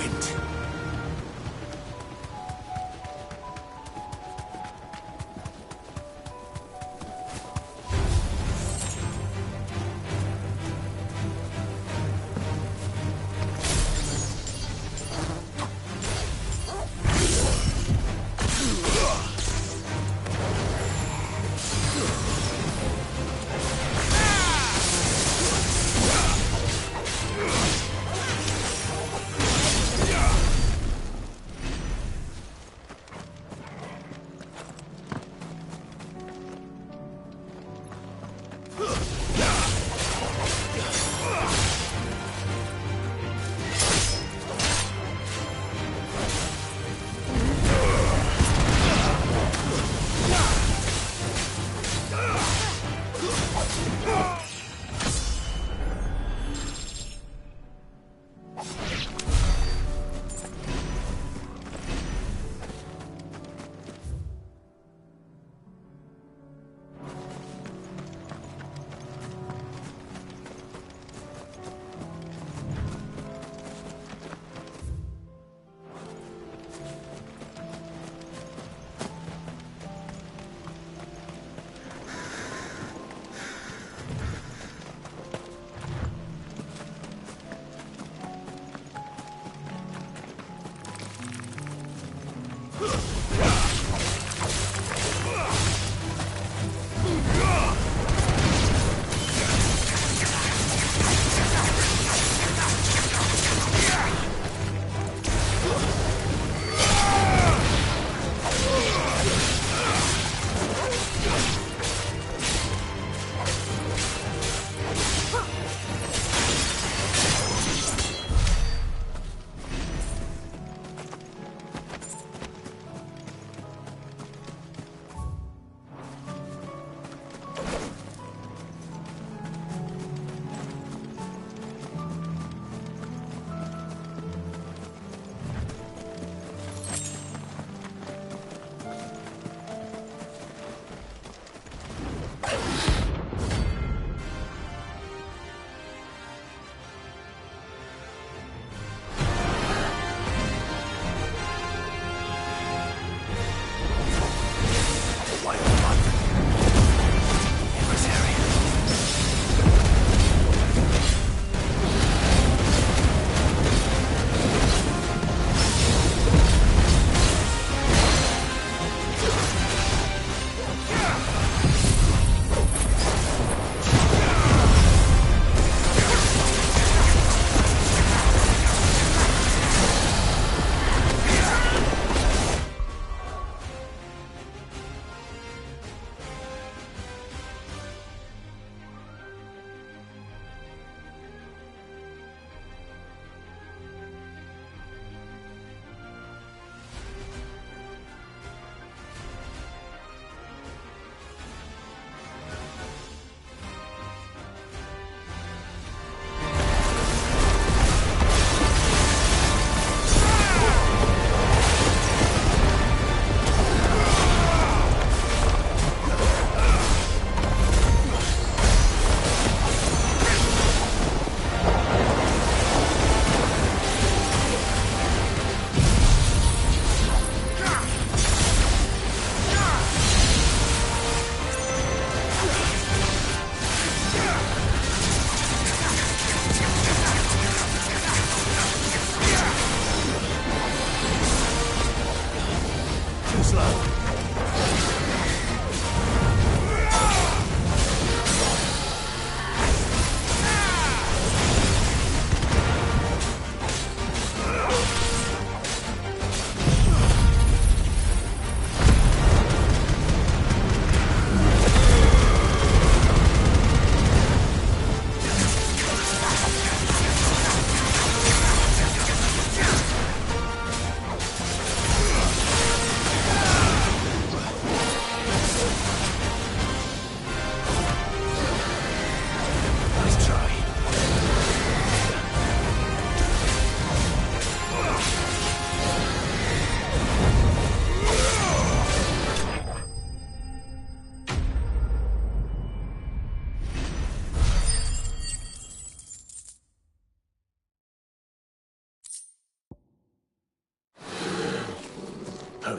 wind.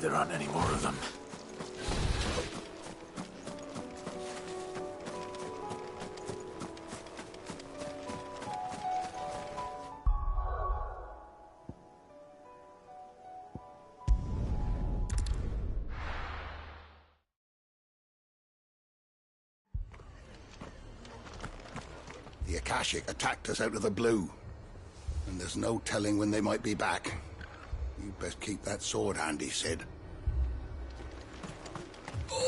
there aren't any more of them. The Akashic attacked us out of the blue, and there's no telling when they might be back. You best keep that sword handy, Sid.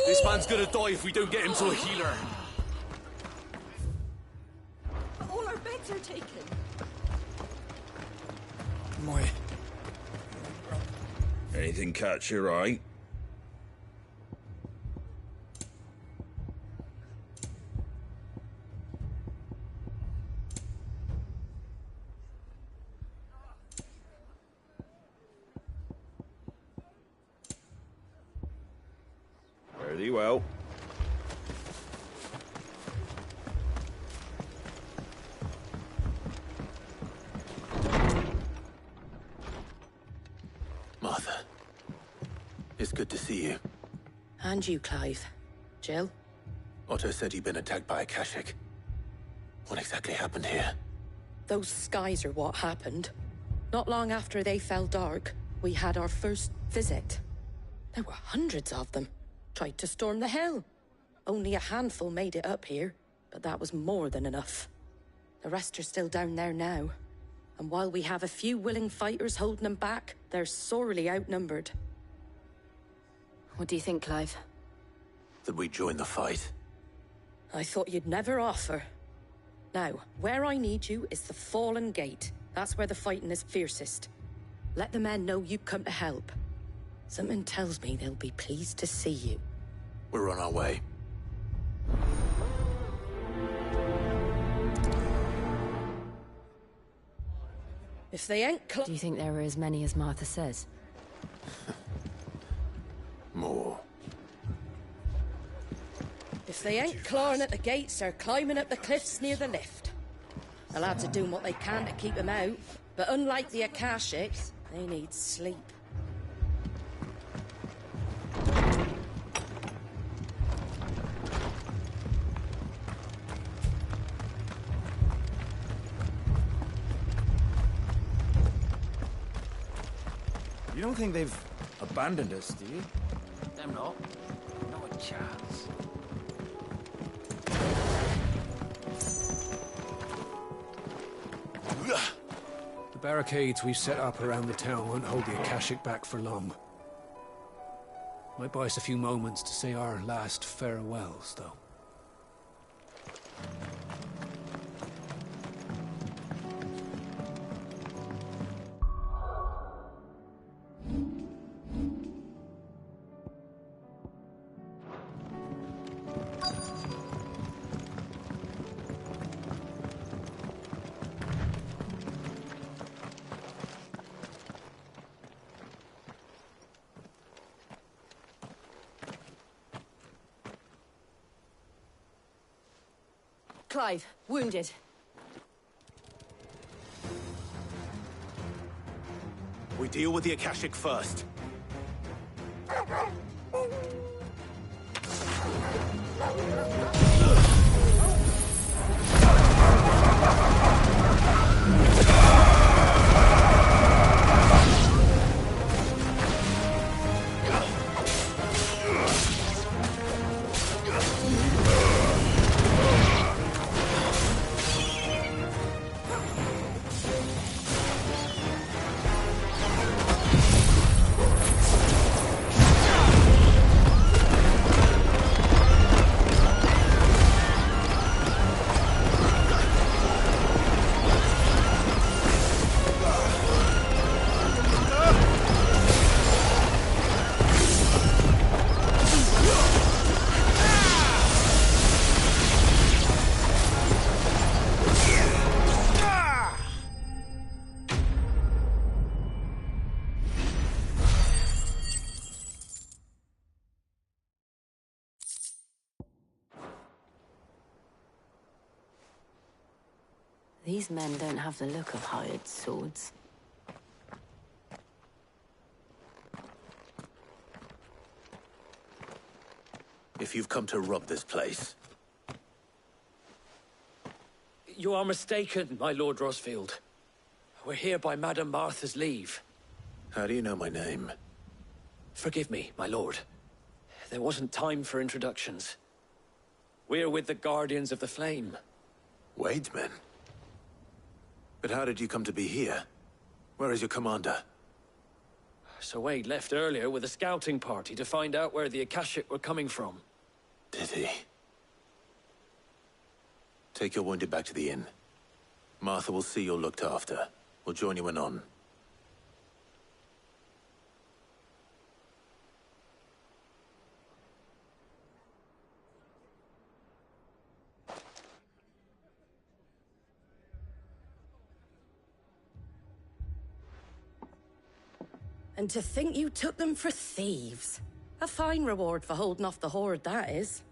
This man's gonna die if we don't get him to a healer. All our beds are taken. My... Anything catch your eye? Very well. Martha, it's good to see you. And you, Clive. Jill? Otto said you'd been attacked by Akashic. What exactly happened here? Those skies are what happened. Not long after they fell dark, we had our first visit. There were hundreds of them. Tried to storm the hill. Only a handful made it up here, but that was more than enough. The rest are still down there now. And while we have a few willing fighters holding them back, they're sorely outnumbered. What do you think, Clive? That we join the fight? I thought you'd never offer. Now, where I need you is the Fallen Gate. That's where the fighting is fiercest. Let the men know you come to help. Something tells me they'll be pleased to see you. We're on our way. If they ain't Do you think there are as many as Martha says? More. If they ain't clawing at the gates, they're climbing up the cliffs near the lift. The lads are doing what they can to keep them out, but unlike the Akashics, they need sleep. You don't think they've abandoned us, do you? Them not. Not a chance. The barricades we've set up around the town won't hold the Akashic back for long. Might buy us a few moments to say our last farewells, though. Clive, wounded. We deal with the Akashic first. These men don't have the look of hired swords. if you've come to rob this place. You are mistaken, my Lord Rosfield. We're here by Madame Martha's leave. How do you know my name? Forgive me, my lord. There wasn't time for introductions. We're with the Guardians of the Flame. Wade's men? But how did you come to be here? Where is your commander? Sir Wade left earlier with a scouting party to find out where the Akashic were coming from. Did he? Take your wounded back to the inn. Martha will see you're looked after. We'll join you anon. And to think you took them for thieves. A fine reward for holding off the horde, that is.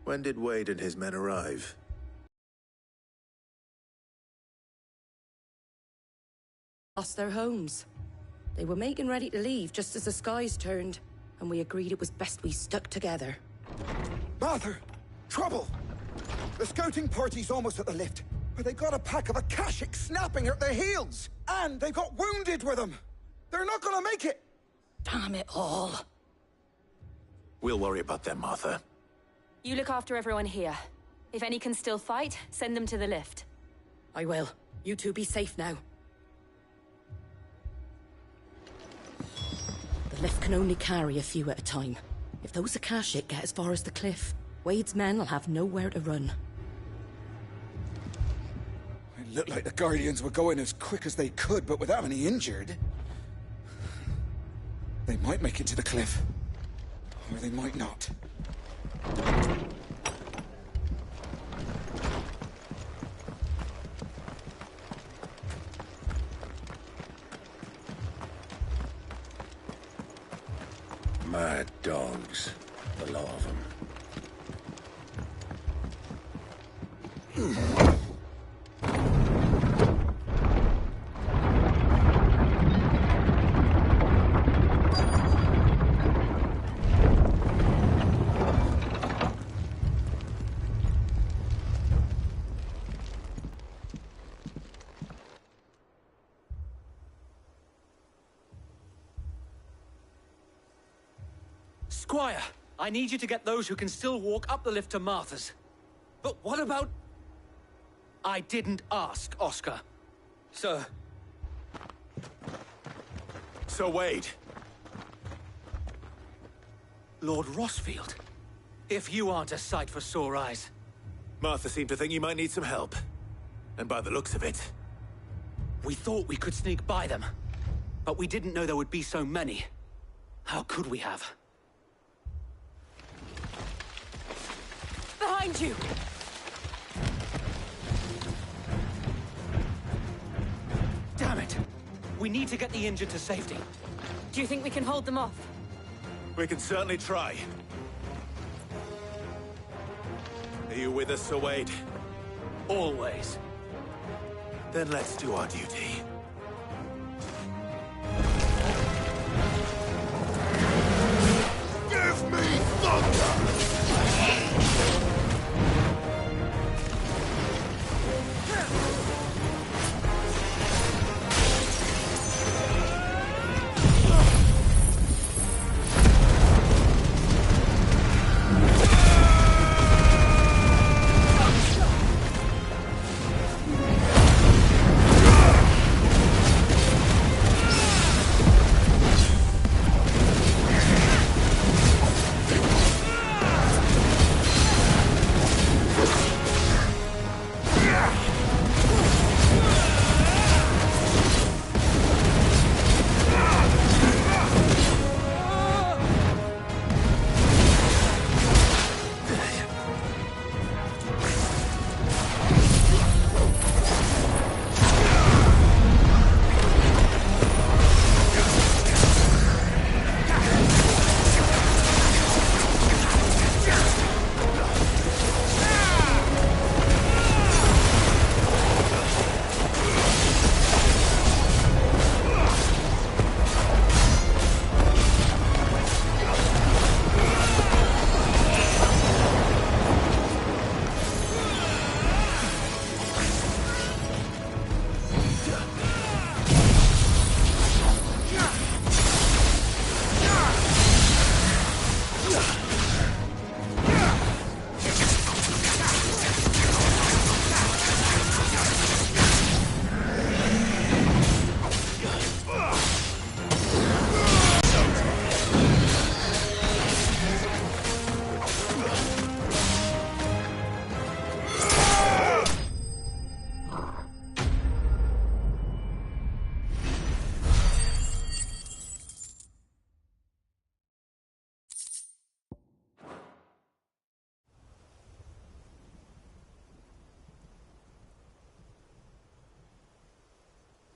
When did Wade and his men arrive? Lost their homes. They were making ready to leave just as the skies turned, and we agreed it was best we stuck together. Martha! Trouble! The scouting party's almost at the lift, but they got a pack of Akashic snapping at their heels! And they got wounded with them! They're not gonna make it! Damn it all. We'll worry about them, Martha. You look after everyone here. If any can still fight, send them to the lift. I will. You two be safe now. The lift can only carry a few at a time. If those Akashic get as far as the cliff, Wade's men will have nowhere to run. It looked like the Guardians were going as quick as they could, but without any injured. They might make it to the cliff. Or they might not. Mad dogs. A lot of them. Squire, I need you to get those who can still walk up the lift to Martha's. But what about... I didn't ask, Oscar. Sir. Sir Wade. Lord Rosfield. If you aren't a sight for sore eyes. Martha seemed to think you might need some help. And by the looks of it... We thought we could sneak by them. But we didn't know there would be so many. How could we have? Behind you! Damn it! We need to get the injured to safety. Do you think we can hold them off? We can certainly try. Are you with us, Sir Wade? Always. Then let's do our duty. Give me thunder!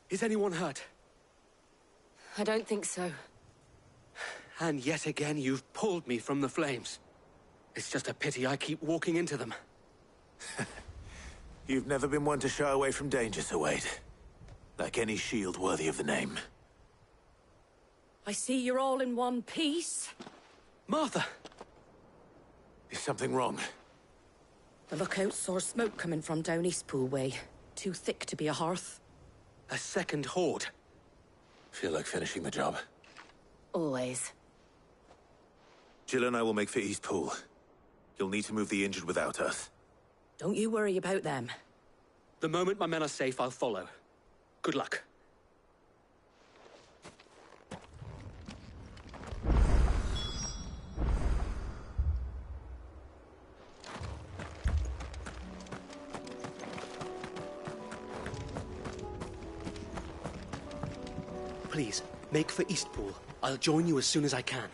Is anyone hurt? I don't think so. And yet again, you've pulled me from the flames. It's just a pity I keep walking into them. You've never been one to shy away from danger, Sir Wade. Like any shield worthy of the name. I see you're all in one piece. Martha! Is something wrong? The lookout saw smoke coming from down Eastpool way. Too thick to be a hearth. A second horde. Feel like finishing the job. Always. Jill and I will make for Eastpool. You'll need to move the injured without us. Don't you worry about them. The moment my men are safe, I'll follow. Good luck. Please, make for Eastpool. I'll join you as soon as I can.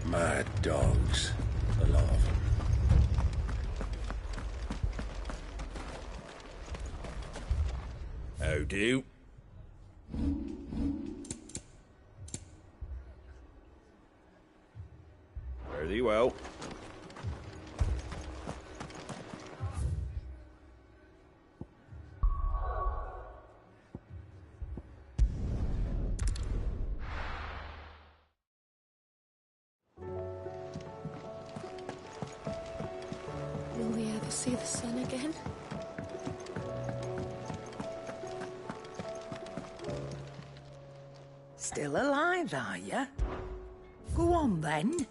Mad dogs. A lot of them. How do? Fare thee well. Will we ever see the sun again? Still alive, are you? Go on, then.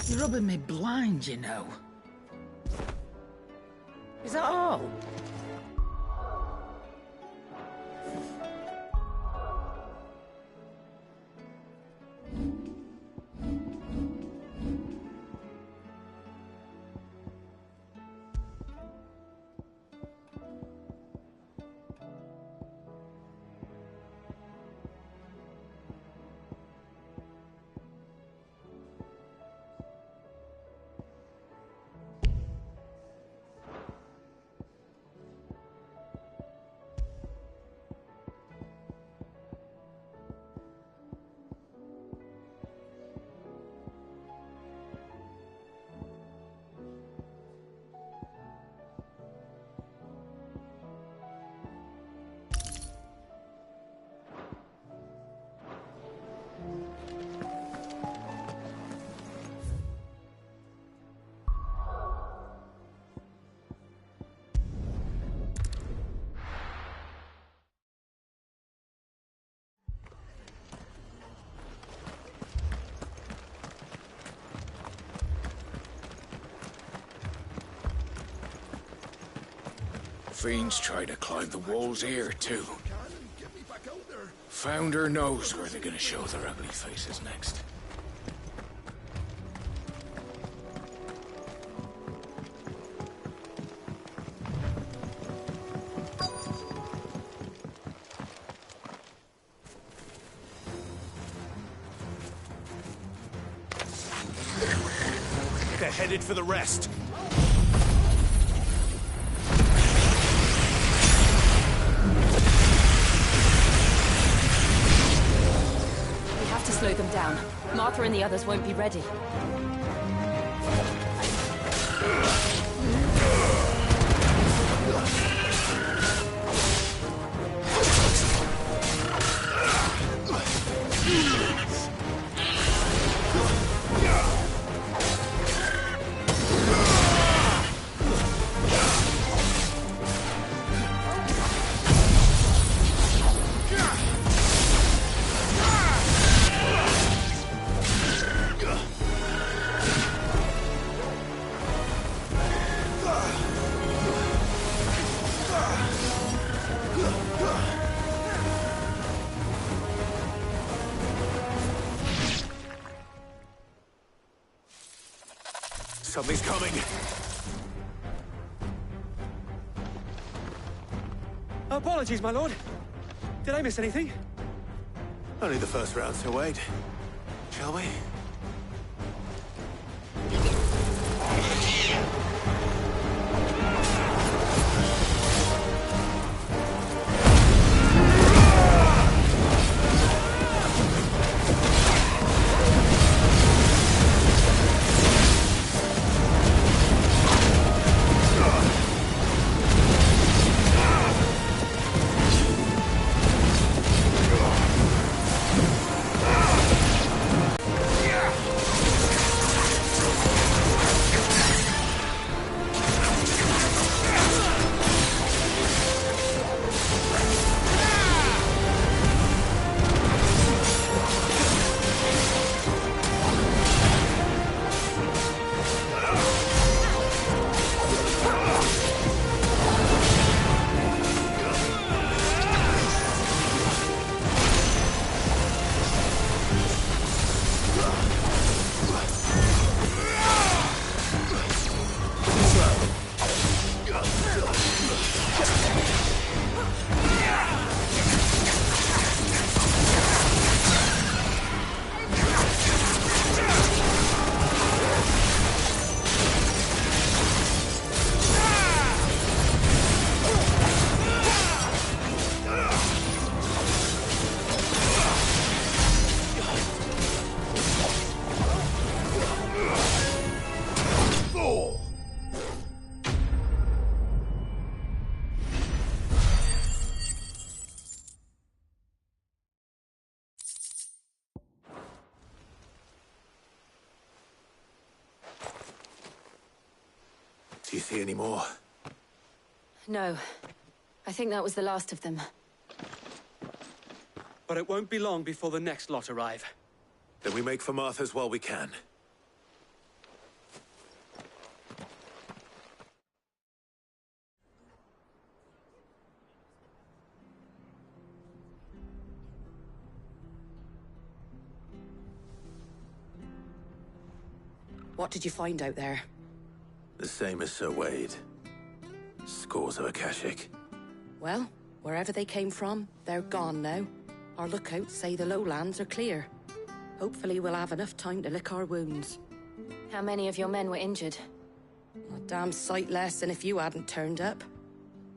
You're rubbing me blind, you know. Is that all? fiends try to climb the walls here, too. Founder knows where they're gonna show their ugly faces next. They're headed for the rest. We have to slow them down. Martha and the others won't be ready. Something's coming. Apologies, my lord. Did I miss anything? Only the first round, so wait. Shall we? Do you see any more? No. I think that was the last of them. But it won't be long before the next lot arrive. Then we make for Martha's while we can. What did you find out there? The same as Sir Wade. Scores of Akashic. Well, wherever they came from, they're gone now. Our lookouts say the lowlands are clear. Hopefully we'll have enough time to lick our wounds. How many of your men were injured? A damn sight less than if you hadn't turned up.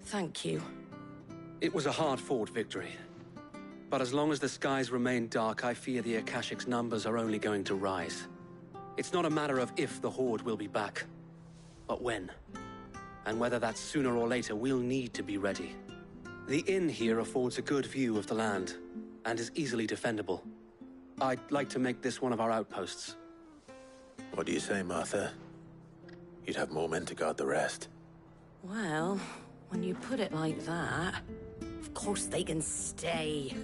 Thank you. It was a hard-fought victory. But as long as the skies remain dark, I fear the Akashic's numbers are only going to rise. It's not a matter of if the Horde will be back, but when. And whether that's sooner or later, we'll need to be ready. The inn here affords a good view of the land, and is easily defendable. I'd like to make this one of our outposts. What do you say, Martha? You'd have more men to guard the rest. Well, when you put it like that, of course they can stay.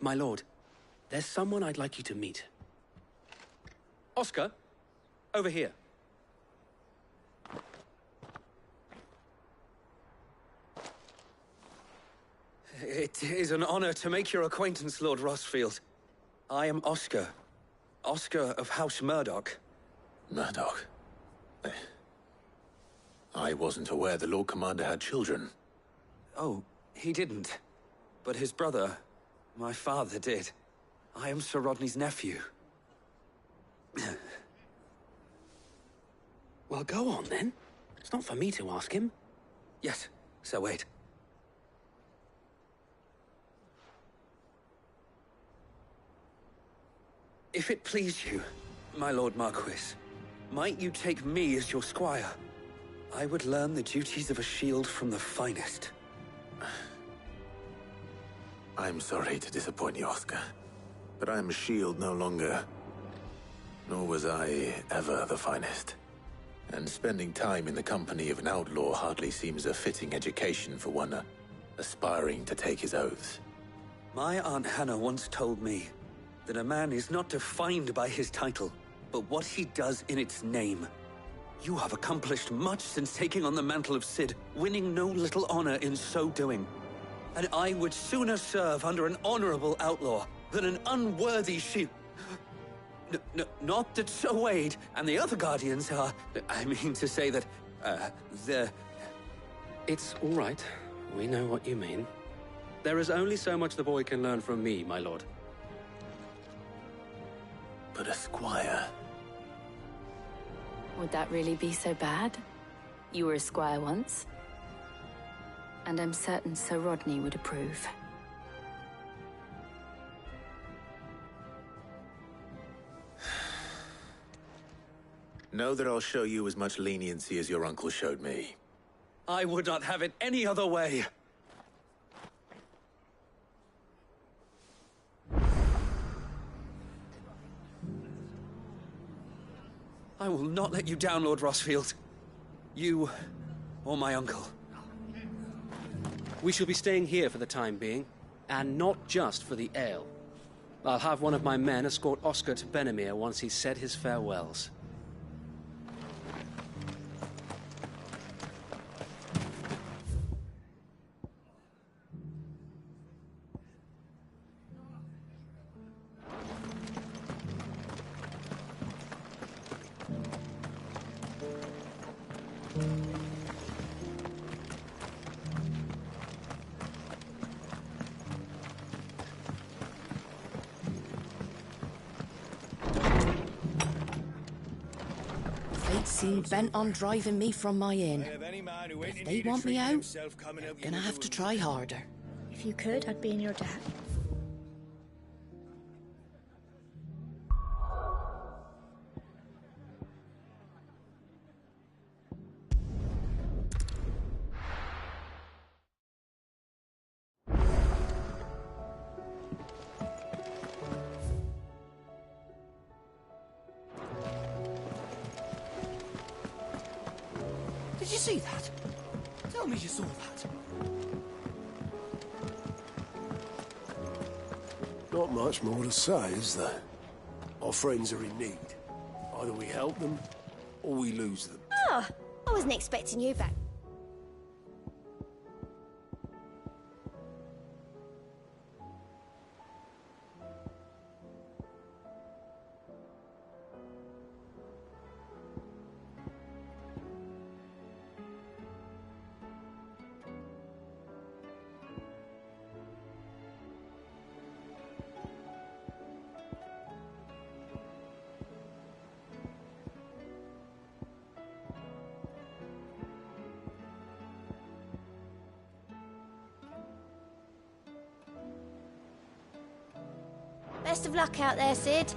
My lord, there's someone I'd like you to meet. Oscar, over here. It is an honor to make your acquaintance, Lord Rossfield. I am Oscar. Oscar of House Murdoch. Murdoch? I wasn't aware the Lord Commander had children. Oh, he didn't. But his brother, my father, did. I am Sir Rodney's nephew. Well, go on, then. It's not for me to ask him. Yes, Sir Wade. If it please you, my Lord Marquis, might you take me as your squire? I would learn the duties of a shield from the finest. I'm sorry to disappoint you, Oscar, but I'm a shield no longer. Nor was I ever the finest. And spending time in the company of an outlaw hardly seems a fitting education for one aspiring to take his oaths. My Aunt Hannah once told me that a man is not defined by his title, but what he does in its name. You have accomplished much since taking on the mantle of Cid, winning no little honor in so doing. And I would sooner serve under an honorable outlaw than an unworthy shield. Not that Sir Wade and the other Guardians are... I mean to say that, they're... It's all right. We know what you mean. There is only so much the boy can learn from me, my lord. But a squire... Would that really be so bad? You were a squire once. And I'm certain Sir Rodney would approve. Know that I'll show you as much leniency as your uncle showed me. I would not have it any other way. I will not let you down, Lord Rossfield. You or my uncle. We shall be staying here for the time being, and not just for the ale. I'll have one of my men escort Oscar to Benimir once he's said his farewells. Seem bent on driving me from my inn. If they want me out, they're gonna have to try harder. If you could, I'd be in your debt. Did you see that? Tell me you saw that. Not much more to say, is there? Our friends are in need. Either we help them, or we lose them. Ah, I wasn't expecting you back. Best of luck out there, Sid.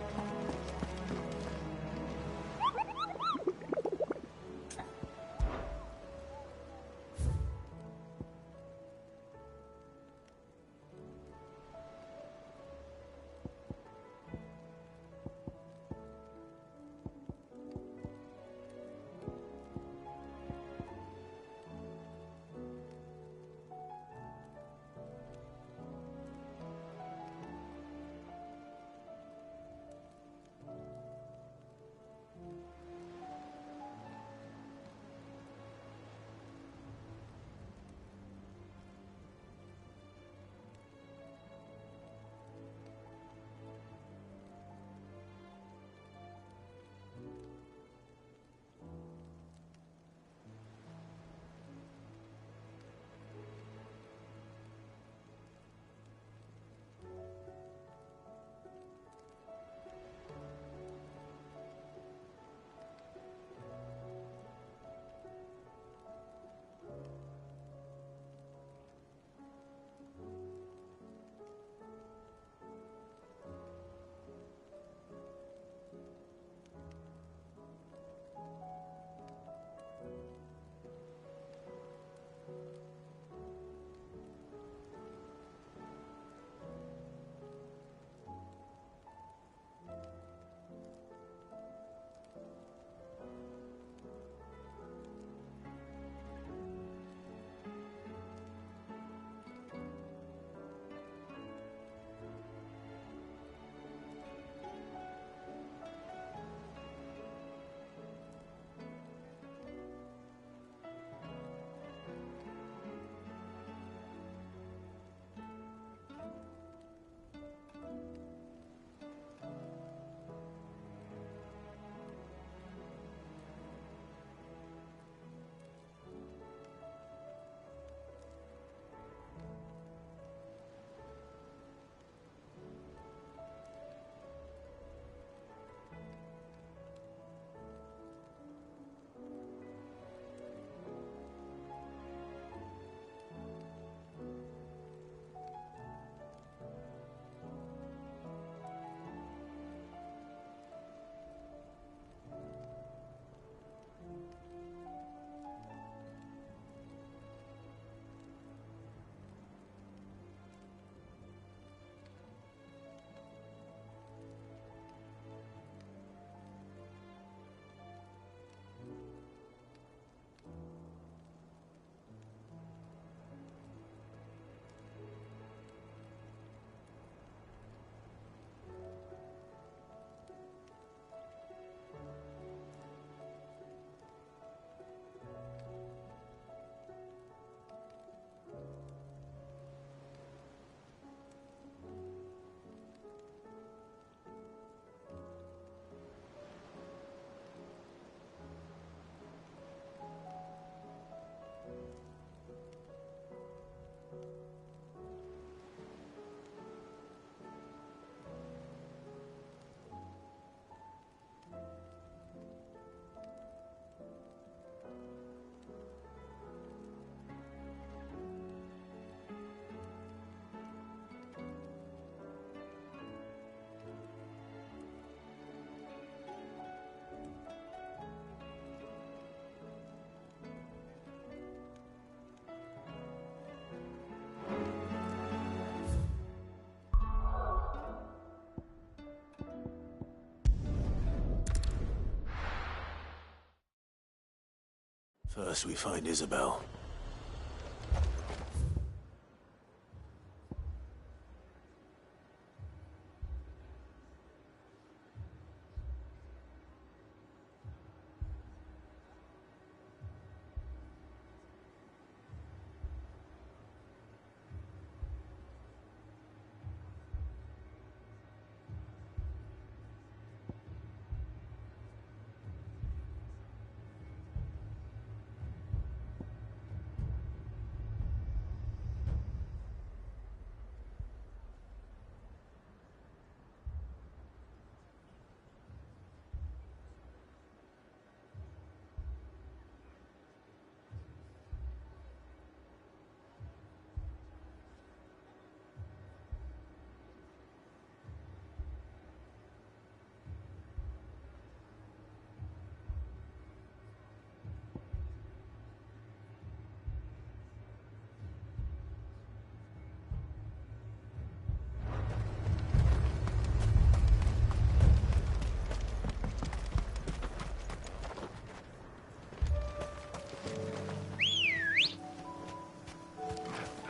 First we find Isabel.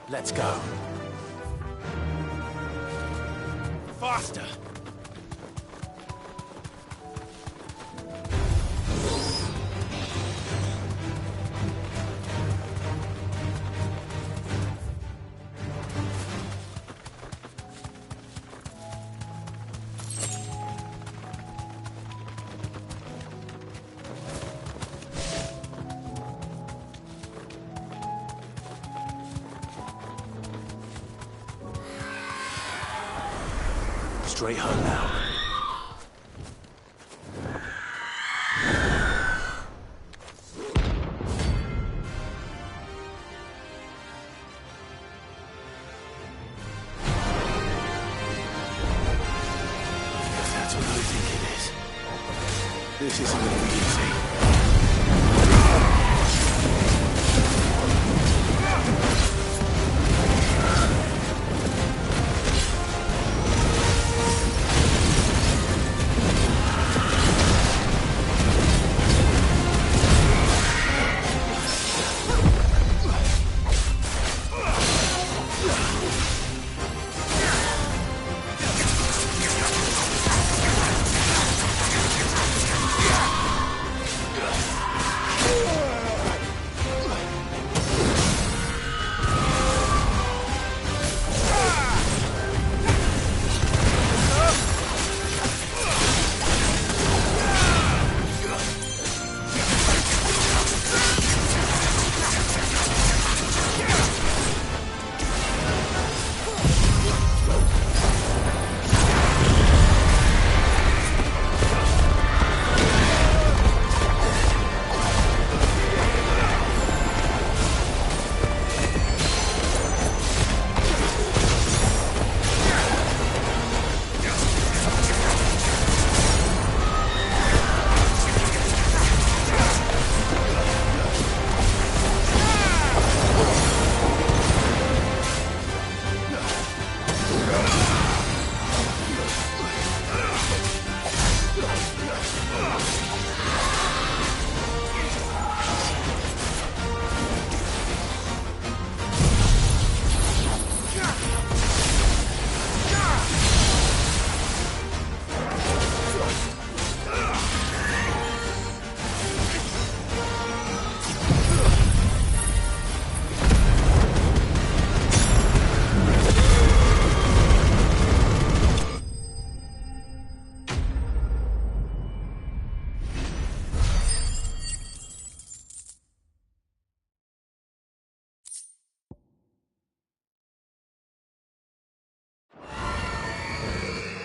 Let's go. Faster! Straight home now. If that's what I think it is, this isn't going to be easy.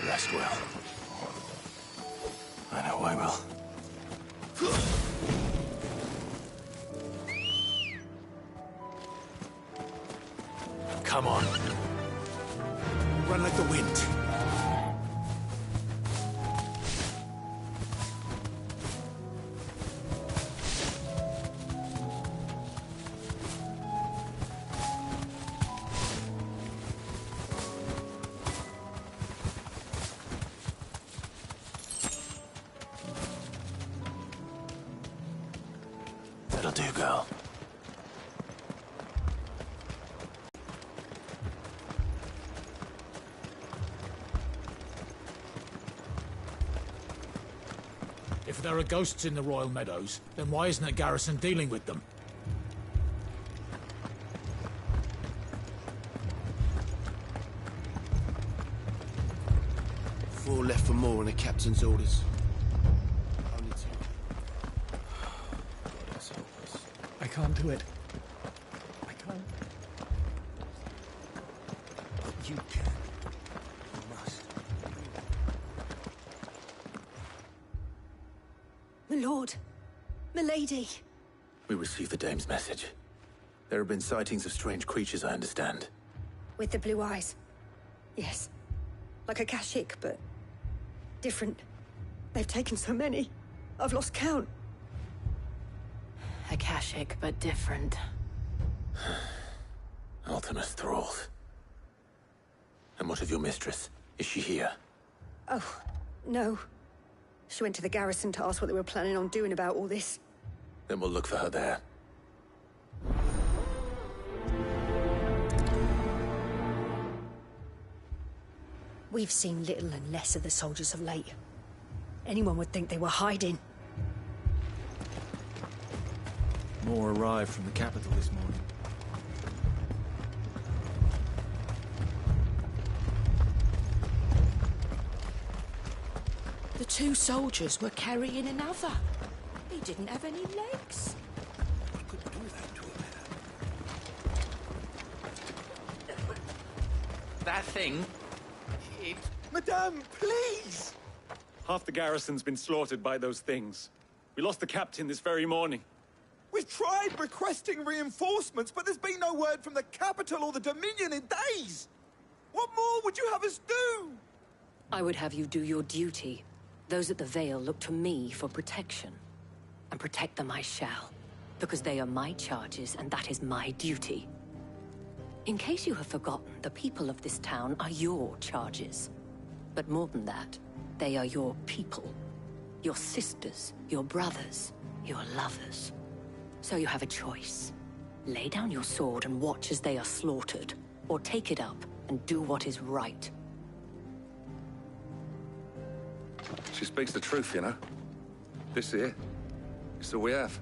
Rest well. I know I will. Come on. Run like the wind. do, girl. If there are ghosts in the Royal Meadows, then why isn't the garrison dealing with them? Four left for more on the captain's orders. Only two. God, that's hopeless. I can't do it. I can't. But you can. You must. My lord. Milady. We received the dame's message. There have been sightings of strange creatures, I understand. With the blue eyes. Yes. Like a Kashik, but different. They've taken so many. I've lost count. Akashic, but different. Ultimus thralls. And what of your mistress? Is she here? Oh, no. She went to the garrison to ask what they were planning on doing about all this. Then we'll look for her there. We've seen little and less of the soldiers of late. Anyone would think they were hiding. More arrived from the capital this morning. The two soldiers were carrying another. He didn't have any legs. We couldn't do that to him. That thing... Madame, please! Half the garrison's been slaughtered by those things. We lost the captain this very morning. We've tried requesting reinforcements, but there's been no word from the capital or the Dominion in days! What more would you have us do? I would have you do your duty. Those at the Vale look to me for protection. And protect them I shall. Because they are my charges, and that is my duty. In case you have forgotten, the people of this town are your charges. But more than that, they are your people. Your sisters, your brothers, your lovers. So you have a choice. Lay down your sword and watch as they are slaughtered, or take it up and do what is right. She speaks the truth, you know. This here, it's all we have.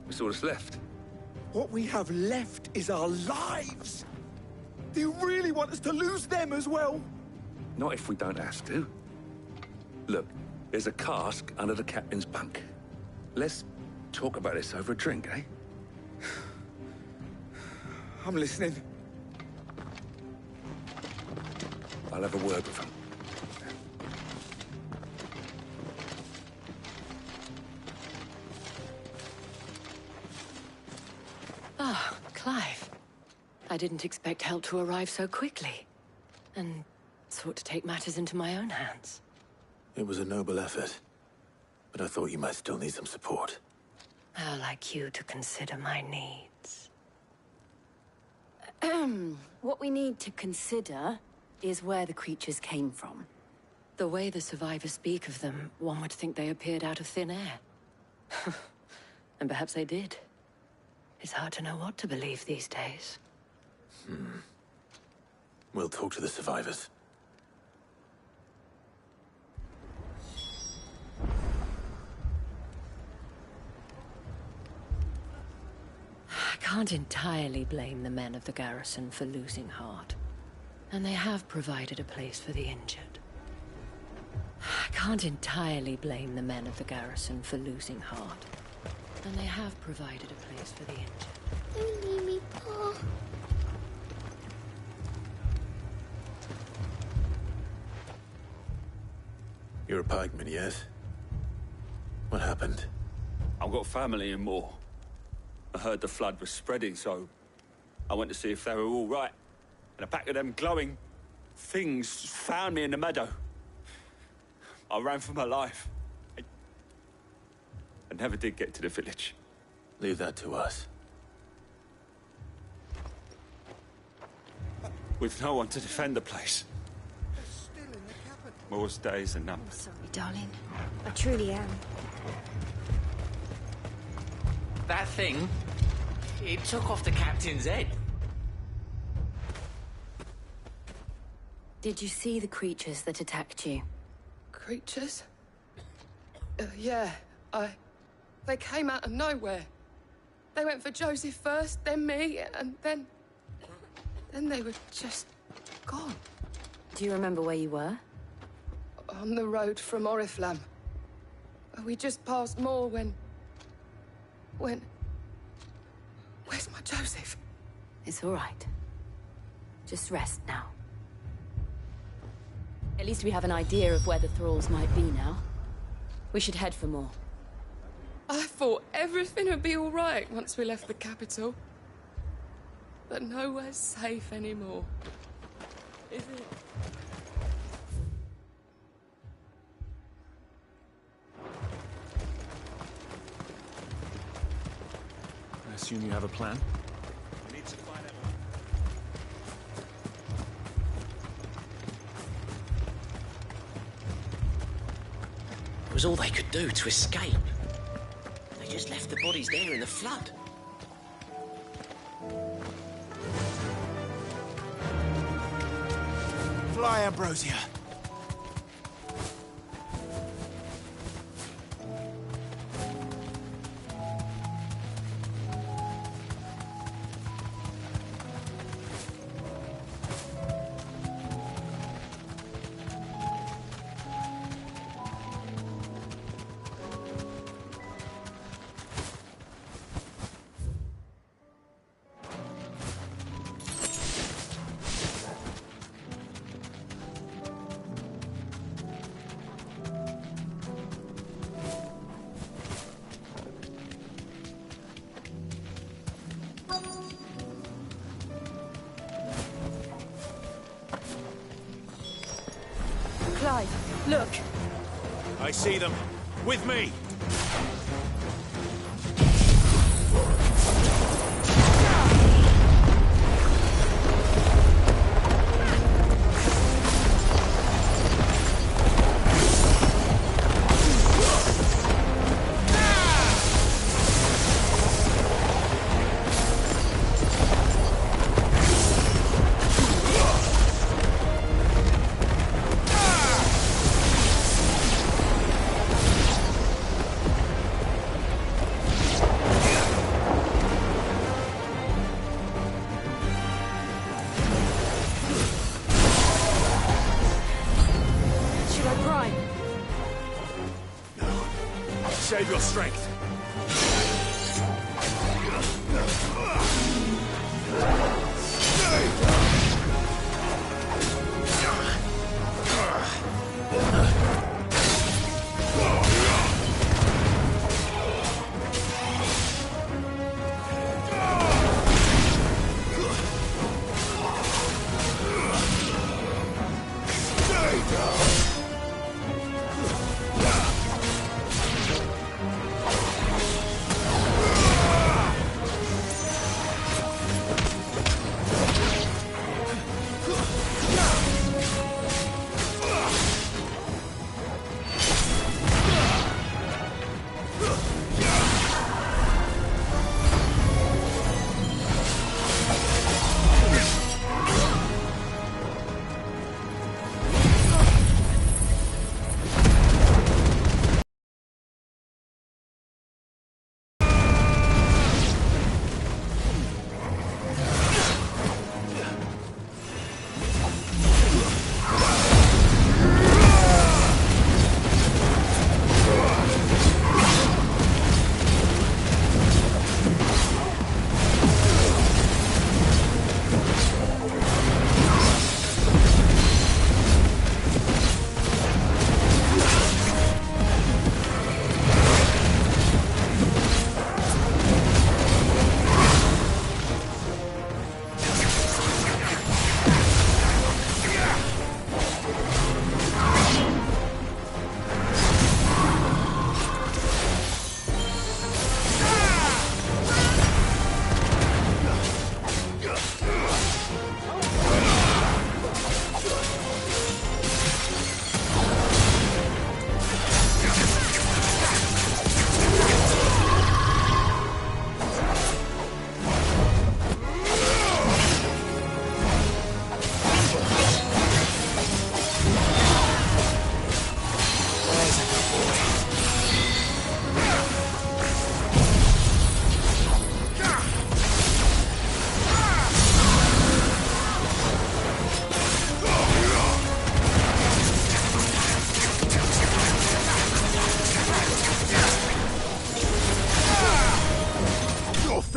It's all that's left. What we have left is our lives! Do you really want us to lose them as well? Not if we don't have to. Look, there's a cask under the captain's bunk. Let's talk about this over a drink, eh? I'm listening. I'll have a word with him. Ah, Clive. I didn't expect help to arrive so quickly. And sought to take matters into my own hands. It was a noble effort. But I thought you might still need some support. How like you to consider my needs. What we need to consider is where the creatures came from. The way the survivors speak of them, one would think they appeared out of thin air. And perhaps they did. It's hard to know what to believe these days. We'll talk to the survivors. I can't entirely blame the men of the garrison for losing heart. And they have provided a place for the injured. I can't entirely blame the men of the garrison for losing heart. And they have provided a place for the injured. Don't leave me, Pa. You're a pikeman, yes? What happened? I've got family in Moor. I heard the flood was spreading, so I went to see if they were all right. And a pack of them glowing things found me in the meadow. I ran for my life. I never did get to the village. Leave that to us. With no one to defend the place. Moor's days are numbered. Sorry, darling. I truly am. That thing, it took off the captain's head. Did you see the creatures that attacked you? Creatures? Yeah, They came out of nowhere. They went for Joseph first, then me, and then they were just gone. Do you remember where you were? On the road from Oriflamme. We just passed Moor when... Where's my Joseph? It's all right. Just rest now. At least we have an idea of where the thralls might be now. We should head for more. I thought everything would be all right once we left the capital. But nowhere's safe anymore. Is it? I assume you have a plan? It was all they could do to escape. They just left the bodies there in the flood. Fly, Ambrosia. Clive, look. I see them. With me. Save your strength.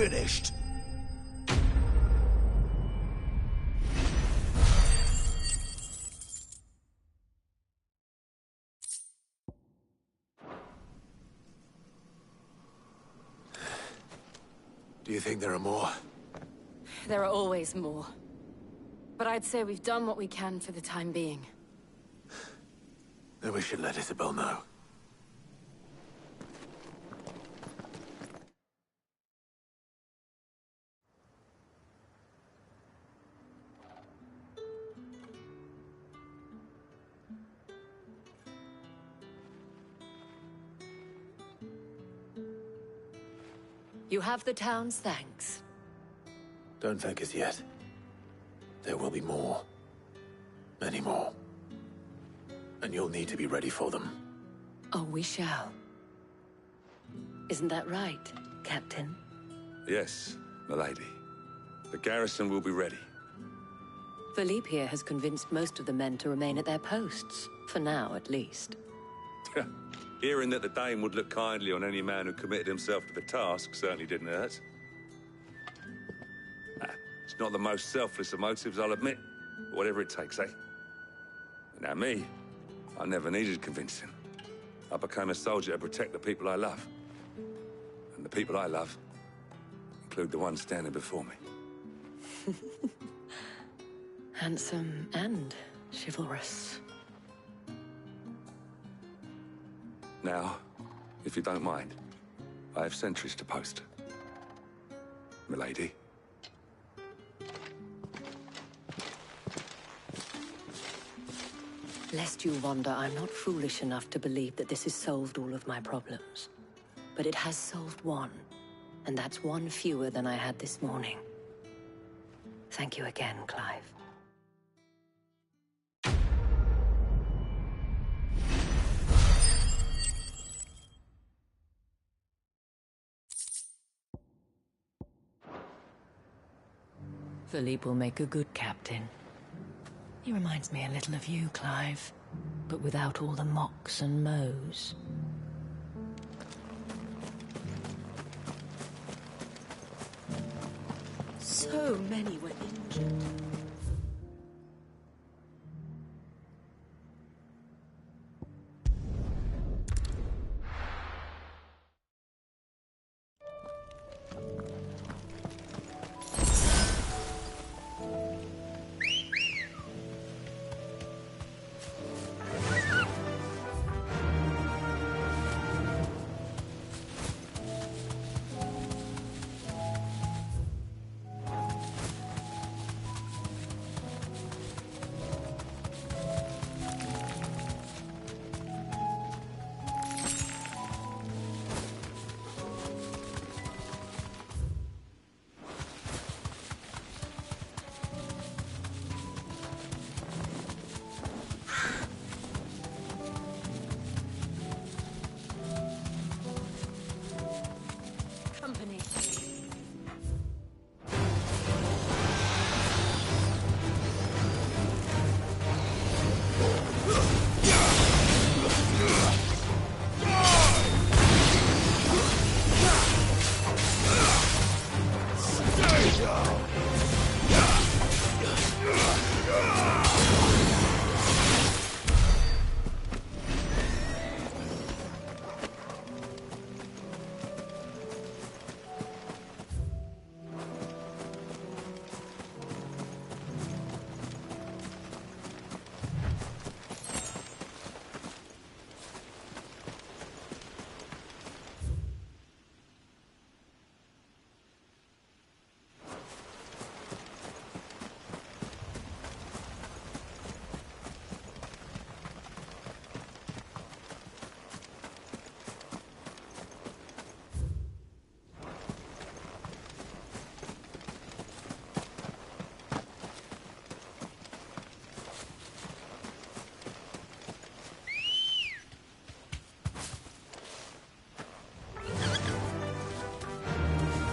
finished. Do you think there are more? There are always more. But I'd say we've done what we can for the time being. Then we should let Isabel know. You have the town's thanks. Don't thank us yet. There will be more. Many more. And you'll need to be ready for them. Oh, we shall. Isn't that right, Captain? Yes, milady. The garrison will be ready. Philippe here has convinced most of the men to remain at their posts. For now, at least. Hearing that the Dane would look kindly on any man who committed himself to the task certainly didn't hurt. It's not the most selfless of motives, I'll admit. But whatever it takes, eh? Now me, I never needed convincing. I became a soldier to protect the people I love. And the people I love include the ones standing before me. Handsome and chivalrous. Now, if you don't mind, I have sentries to post. Milady. Lest you wonder, I'm not foolish enough to believe that this has solved all of my problems. But it has solved one, and that's one fewer than I had this morning. Thank you again, Clive. Philippe will make a good captain. He reminds me a little of you, Clive, but without all the mocks and mows. So many were injured.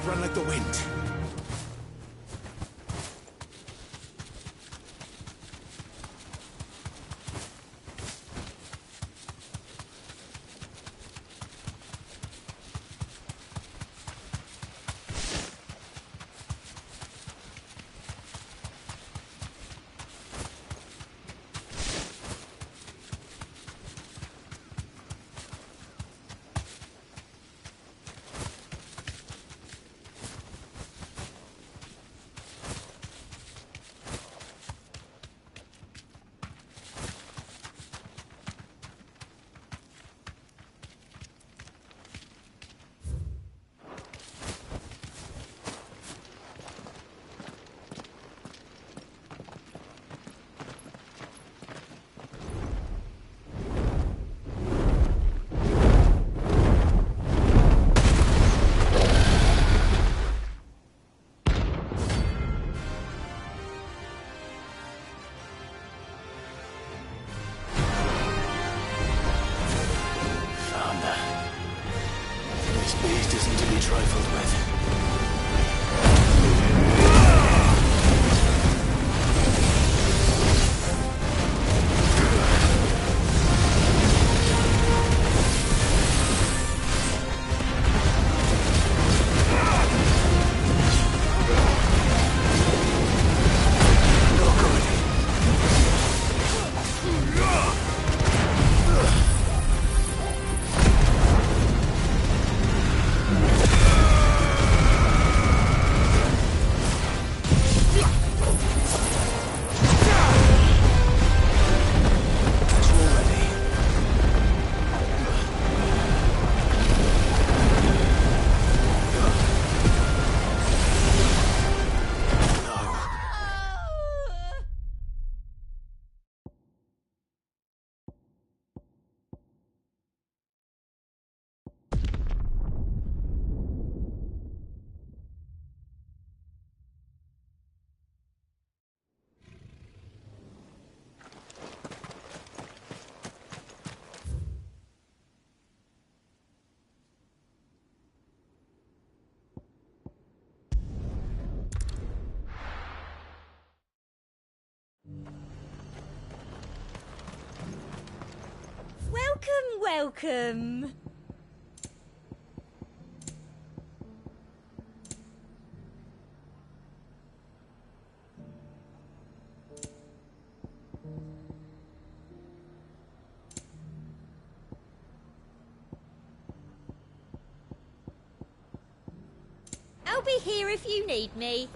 Run like the wind. This beast isn't to be trifled with. Welcome. I'll be here if you need me.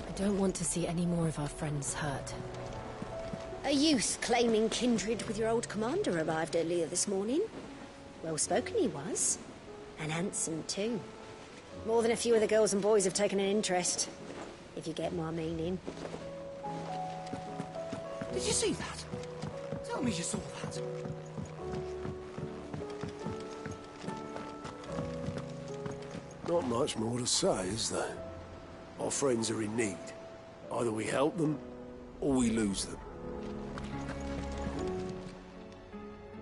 I don't want to see any more of our friends hurt. A youth claiming kindred with your old commander arrived earlier this morning. Well-spoken he was. And handsome, too. More than a few of the girls and boys have taken an interest. If you get my meaning. Did you see that? Tell me you saw that. Not much more to say, is there? Our friends are in need. Either we help them, or we lose them.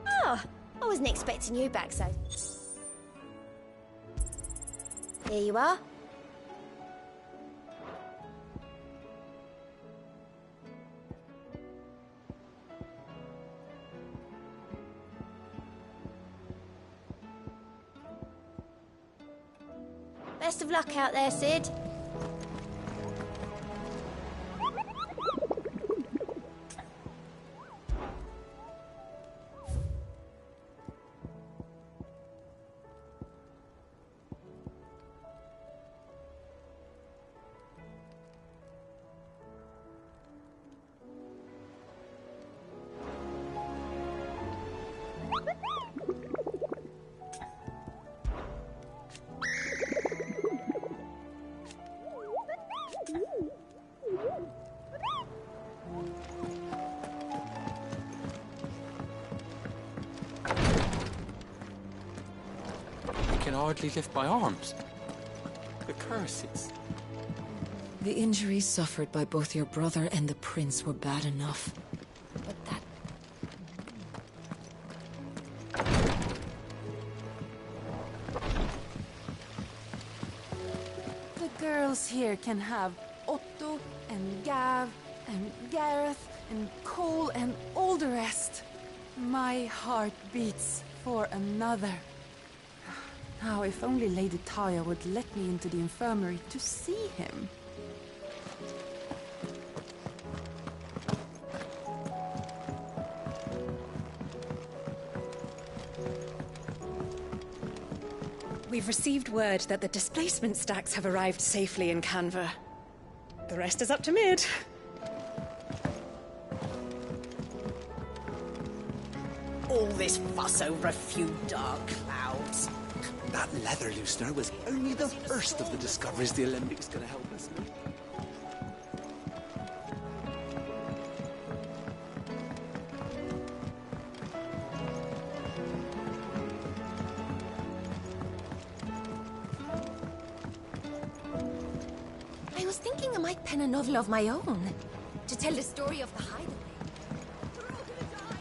Ah, I wasn't expecting you back, so... Here you are. Best of luck out there, Sid. I can hardly lift my arms. The curses. The injuries suffered by both your brother and the prince were bad enough. But that... The girls here can have Otto and Gav and Gareth and Cole and all the rest. My heart beats for another. Now, if only Lady Taya would let me into the infirmary to see him. We've received word that the displacement stacks have arrived safely in Canva. The rest is up to Mid. All this fuss over a few dark clouds. That leather loosener was only the first of the discoveries the Olympics gonna help us make. thinking I might pen a novel of my own to tell the story of the hideaway. We're all gonna die!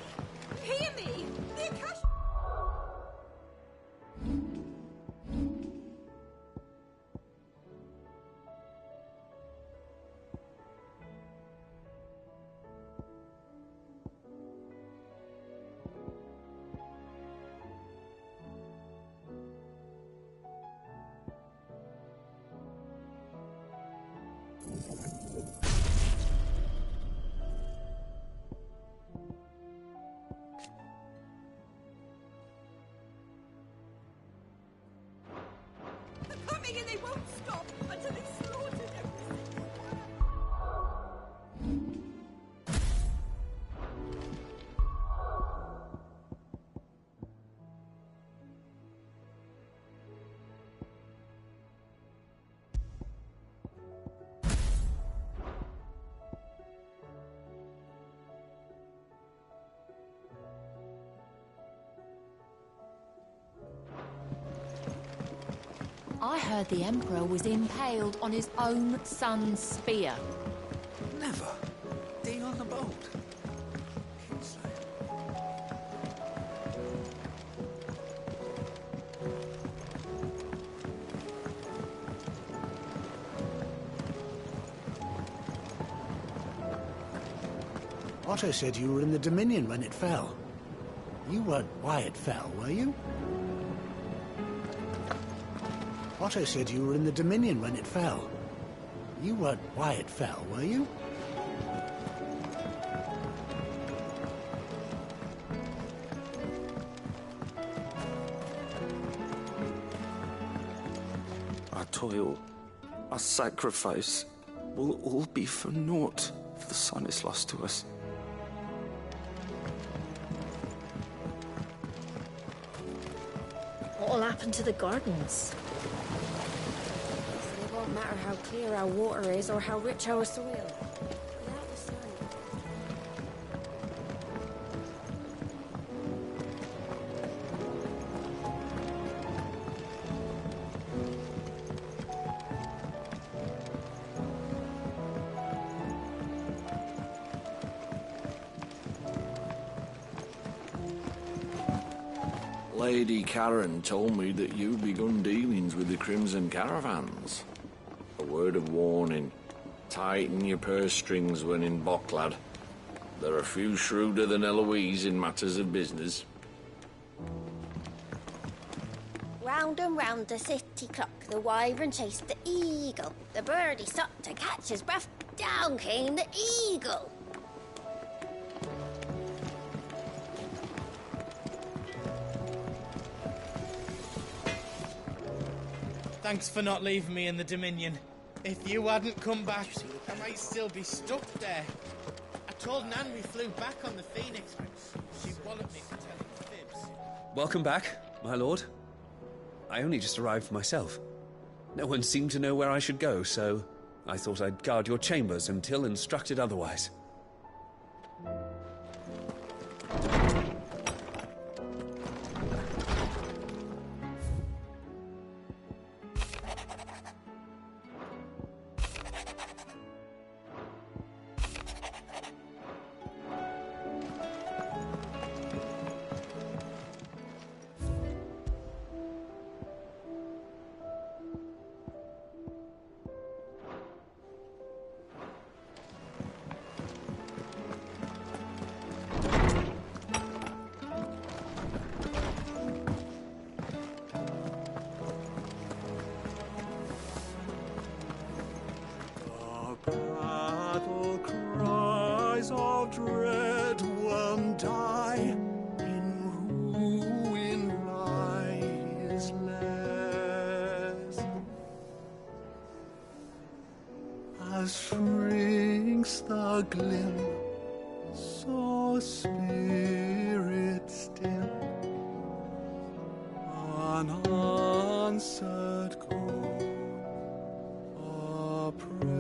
Hear me! The Akash... coming and they won't stop until they've slaughtered everything. I heard the Emperor was impaled on his own son's spear. Never. Being on the boat. Otto said you were in the Dominion when it fell. You weren't why it fell, were you? Otto said you were in the Dominion when it fell. You weren't why it fell, were you? Our toil, our sacrifice, will all be for naught if the sun is lost to us. What'll happen to the gardens? It won't matter how clear our water is or how rich our soil. Without the sun. Lady Karen told me that you've begun dealings with the Crimson Caravans. A word of warning. Tighten your purse strings when in Bocklad. There are few shrewder than Eloise in matters of business. Round and round the city clock, the wyvern chased the eagle. The birdie stopped to catch his breath. Down came the eagle. Thanks for not leaving me in the Dominion. If you hadn't come back, I might still be stuck there. I told Nan we flew back on the Phoenix. She walloped me for telling fibs. Welcome back, my lord. I only just arrived myself. No one seemed to know where I should go, so I thought I'd guard your chambers until instructed otherwise. Battle cries of dread won't die. In ruin lies less. As shrinks the glim, so spirit still. Unanswered call, a prayer.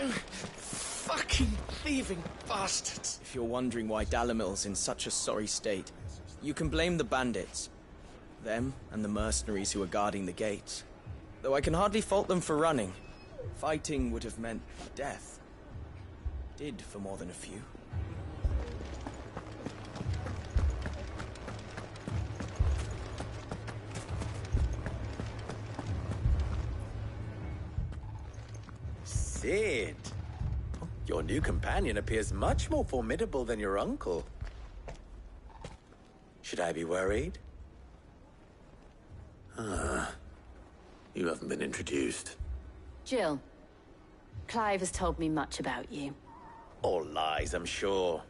Fucking thieving bastards! If you're wondering why Dalamil's in such a sorry state, you can blame the bandits. Them and the mercenaries who are guarding the gates. Though I can hardly fault them for running. Fighting would have meant death. Did for more than a few. Sid! Your new companion appears much more formidable than your uncle. Should I be worried? You haven't been introduced. Jill, Clive has told me much about you. All lies, I'm sure.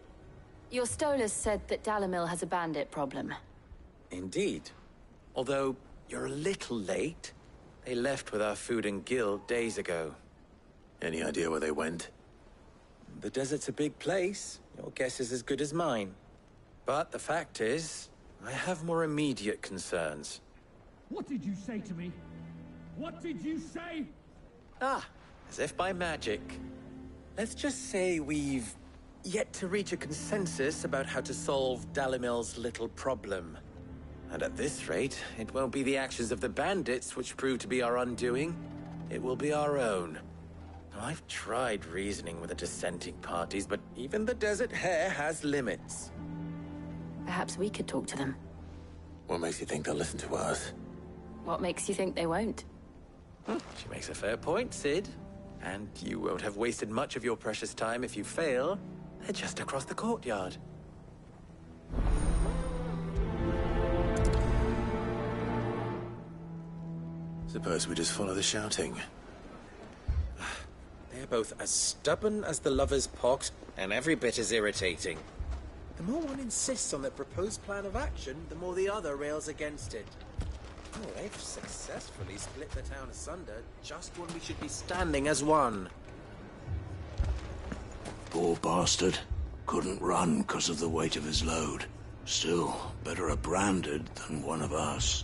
Your Stolas said that Dalamil has a bandit problem. Indeed. Although, you're a little late. They left with our food and guild days ago. Any idea where they went? The desert's a big place. Your guess is as good as mine. But the fact is, I have more immediate concerns. What did you say to me? What did you say? As if by magic. Let's just say we've yet to reach a consensus about how to solve Dalamil's little problem. And at this rate, it won't be the actions of the bandits which prove to be our undoing. It will be our own. I've tried reasoning with the dissenting parties, but even the Desert Hare has limits. Perhaps we could talk to them. What makes you think they'll listen to us? What makes you think they won't? She makes a fair point, Sid. And you won't have wasted much of your precious time if you fail. They're just across the courtyard. Suppose we just follow the shouting. They're both as stubborn as the lover's pox, and every bit as irritating. The more one insists on their proposed plan of action, the more the other rails against it. Oh, they've successfully split the town asunder, just when we should be standing as one. Poor bastard. Couldn't run because of the weight of his load. Still, better a branded than one of us.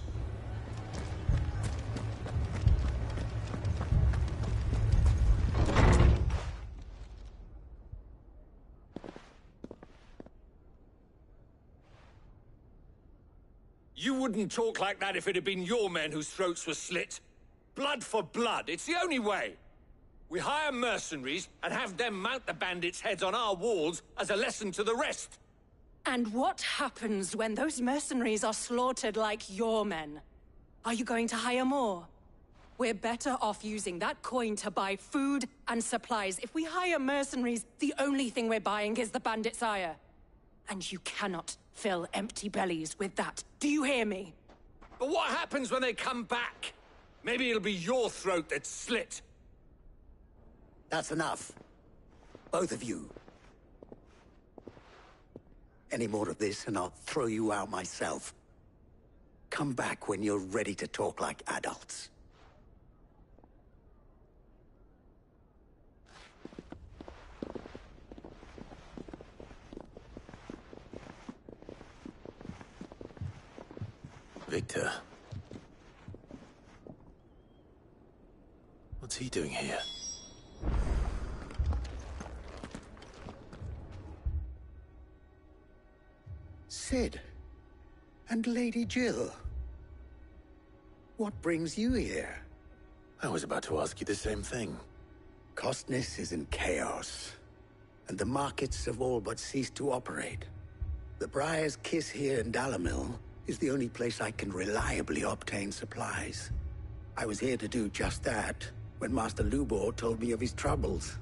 You wouldn't talk like that if it had been your men whose throats were slit. Blood for blood, it's the only way. We hire mercenaries and have them mount the bandits' heads on our walls as a lesson to the rest. And what happens when those mercenaries are slaughtered like your men? Are you going to hire more? We're better off using that coin to buy food and supplies. If we hire mercenaries, the only thing we're buying is the bandits' ire. And you cannot fill empty bellies with that. Do you hear me? But what happens when they come back? Maybe it'll be your throat that's slit. That's enough. Both of you. Any more of this and I'll throw you out myself. Come back when you're ready to talk like adults. Victor. What's he doing here? Sid. And Lady Jill. What brings you here? I was about to ask you the same thing. Costness is in chaos, and the markets have all but ceased to operate. The Briar's Kiss here in Dalamil is the only place I can reliably obtain supplies. I was here to do just that when Master Lubor told me of his troubles.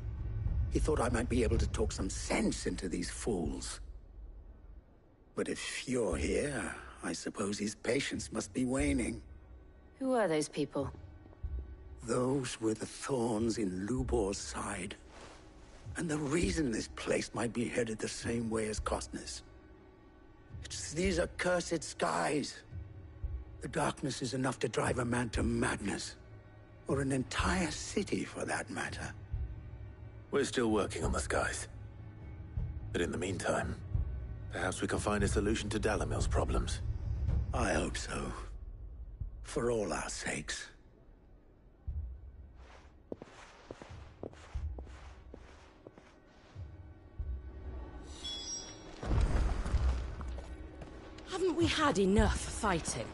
He thought I might be able to talk some sense into these fools. But if you're here, I suppose his patience must be waning. Who are those people? Those were the thorns in Lubor's side. And the reason this place might be headed the same way as Costness. It's these accursed skies. The darkness is enough to drive a man to madness. Or an entire city, for that matter. We're still working on the skies. But in the meantime, perhaps we can find a solution to Dalamil's problems. I hope so. For all our sakes. Haven't we had enough fighting?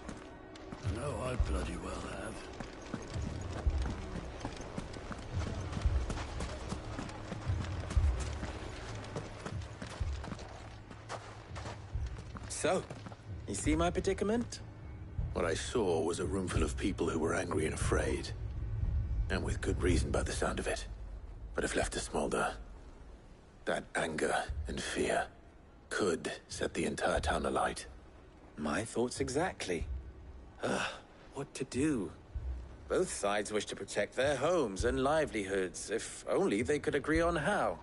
No, I bloody well have. So, you see my predicament? What I saw was a room full of people who were angry and afraid. And with good reason by the sound of it. But if left to smolder, that anger and fear could set the entire town alight. My thoughts exactly. What to do? Both sides wish to protect their homes and livelihoods, if only they could agree on how.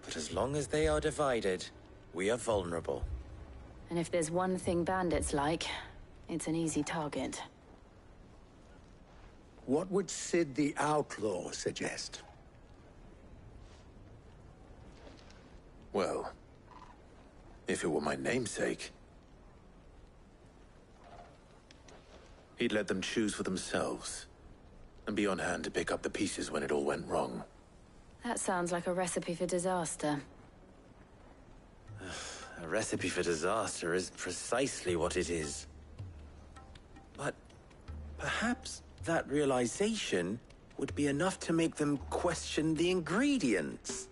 But as long as they are divided, we are vulnerable. And if there's one thing bandits like, it's an easy target. What would Sid the Outlaw suggest? Well, if it were my namesake, he'd let them choose for themselves, and be on hand to pick up the pieces when it all went wrong. That sounds like a recipe for disaster. A recipe for disaster is precisely what it is. But perhaps that realization would be enough to make them question the ingredients.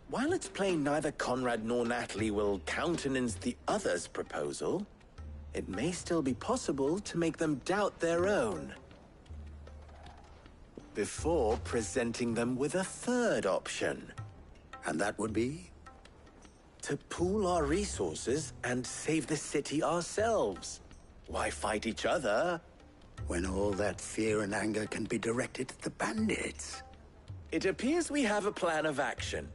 While it's plain neither Conrad nor Natalie will countenance the other's proposal, it may still be possible to make them doubt their own. Before presenting them with a third option. And that would be? To pool our resources and save the city ourselves. Why fight each other? When all that fear and anger can be directed at the bandits. It appears we have a plan of action.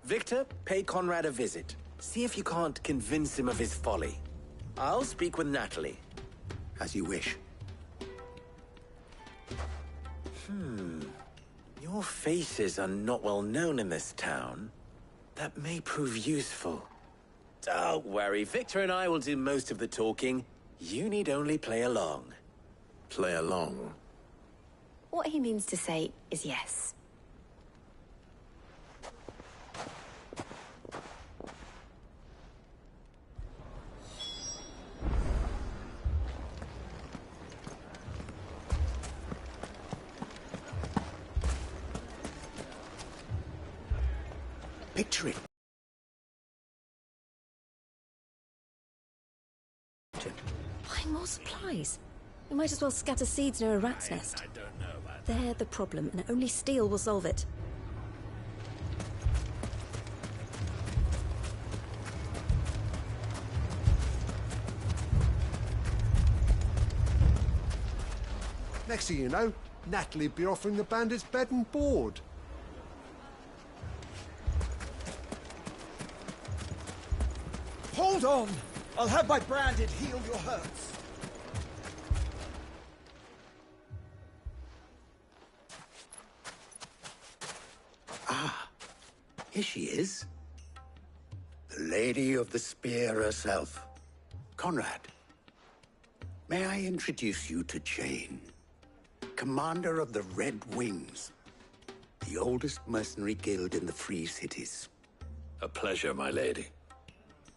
Victor, pay Conrad a visit. See if you can't convince him of his folly. I'll speak with Natalie. As you wish. Your faces are not well known in this town. That may prove useful. Don't worry, Victor and I will do most of the talking. You need only play along. Play along? What he means to say is yes. Picture it. Buying more supplies. We might as well scatter seeds near a rat's nest. I don't know about They're the problem, and only steel will solve it. Next thing you know, Natalie'd be offering the bandits bed and board. Hold on! I'll have my branded heal your hurts. Ah, here she is. The Lady of the Spear herself. Conrad, may I introduce you to Jane, commander of the Red Wings, the oldest mercenary guild in the Free Cities. A pleasure, my lady.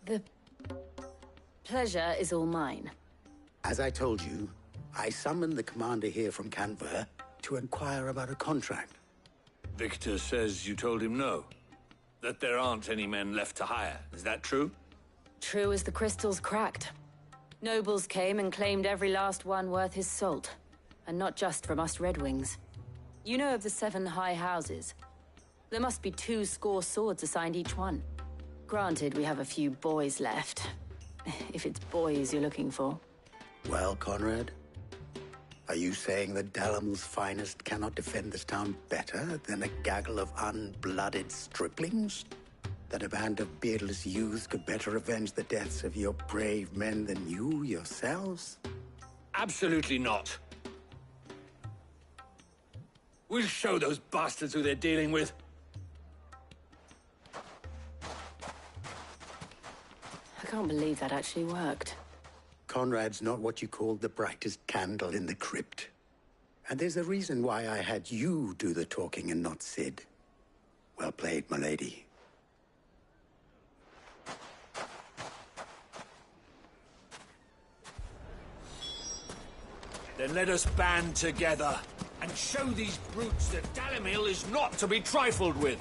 The pleasure is all mine. As I told you, I summoned the commander here from Canver to inquire about a contract. Victor says you told him no. That there aren't any men left to hire. Is that true? True as the crystals cracked. Nobles came and claimed every last one worth his salt. And not just from us Red Wings. You know of the 7 high houses. There must be 2 swords assigned each one. Granted, we have a few boys left. If it's boys you're looking for. Well, Conrad, are you saying that Dalamil's finest cannot defend this town better than a gaggle of unblooded striplings? That a band of beardless youths could better avenge the deaths of your brave men than you yourselves? Absolutely not. We'll show those bastards who they're dealing with. I can't believe that actually worked. Conrad's not what you called the brightest candle in the crypt. And there's a reason why I had you do the talking and not Sid. Well played, my lady. Then let us band together and show these brutes that Dalimil is not to be trifled with.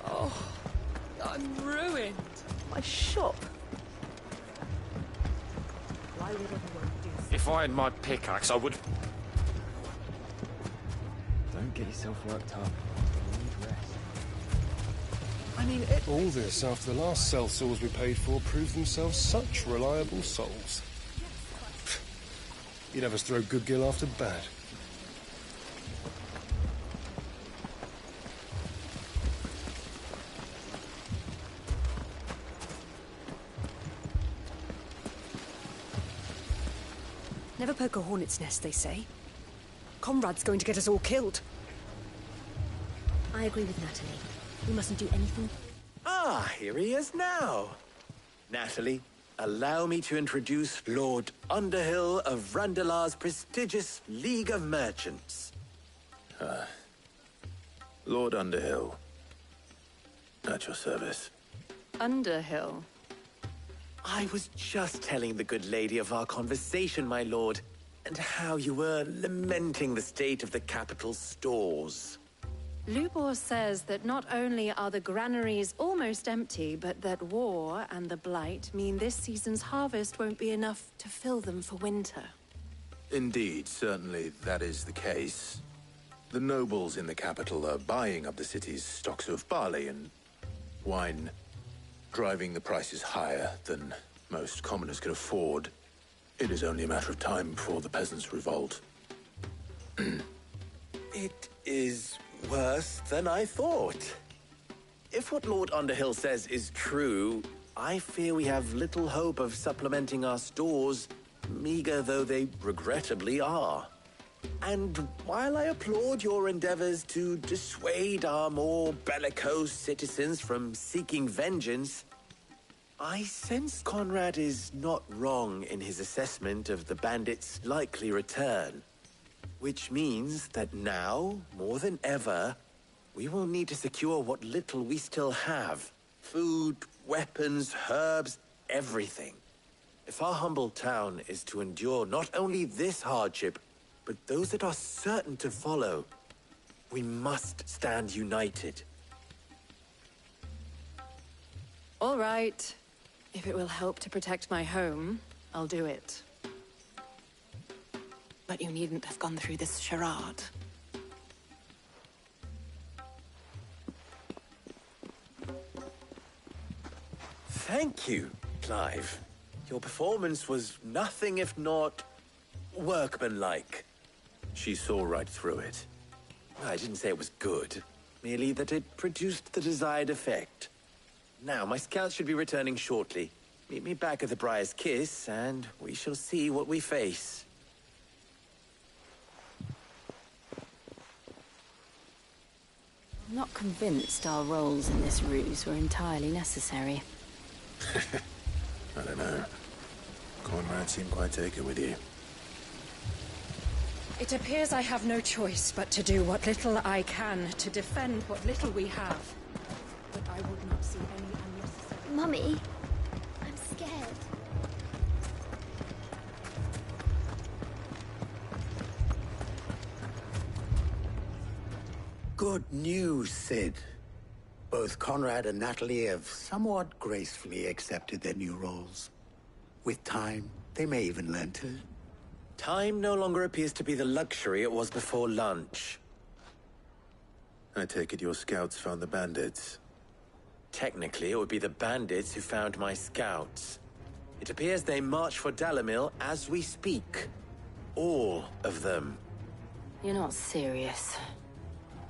Oh, I'm ruined. My shop. If I had my pickaxe, I would... Don't get yourself worked up. You need rest. I mean, all this after the last sellswords we paid for proved themselves such reliable souls. You'd have us throw good gil after bad. Never poke a hornet's nest, they say. Conrad's going to get us all killed. I agree with Natalie. We mustn't do anything. Ah, here he is now. Natalie, allow me to introduce Lord Underhill of Randalar's prestigious League of Merchants. Lord Underhill. At your service. Underhill? I was just telling the good lady of our conversation, my lord, and how you were lamenting the state of the capital's stores. Lubor says that not only are the granaries almost empty, but that war and the Blight mean this season's harvest won't be enough to fill them for winter. Indeed, certainly that is the case. The nobles in the capital are buying up the city's stocks of barley and wine, driving the prices higher than most commoners can afford. It is only a matter of time before the peasants revolt. It is worse than I thought. If what Lord Underhill says is true, I fear we have little hope of supplementing our stores, meager though they regrettably are. And while I applaud your endeavors to dissuade our more bellicose citizens from seeking vengeance, I sense Conrad is not wrong in his assessment of the bandits' likely return. Which means that now, more than ever, we will need to secure what little we still have. Food, weapons, herbs, everything. If our humble town is to endure not only this hardship, but those that are certain to follow, we must stand united. All right. If it will help to protect my home, I'll do it. But you needn't have gone through this charade. Thank you, Clive. Your performance was nothing if not workmanlike. She saw right through it. I didn't say it was good, merely that it produced the desired effect. Now, my scouts should be returning shortly. Meet me back at the Briar's Kiss, and we shall see what we face. I'm not convinced our roles in this ruse were entirely necessary. I don't know. Conrad seemed quite taken with you. It appears I have no choice but to do what little I can to defend what little we have. But I would not see any unnecessary... Mummy, I'm scared. Good news, Sid. Both Conrad and Natalie have somewhat gracefully accepted their new roles. With time, they may even learn to... Time no longer appears to be the luxury it was before lunch. I take it your scouts found the bandits. Technically, it would be the bandits who found my scouts. It appears they march for Dalimil as we speak. All of them. You're not serious.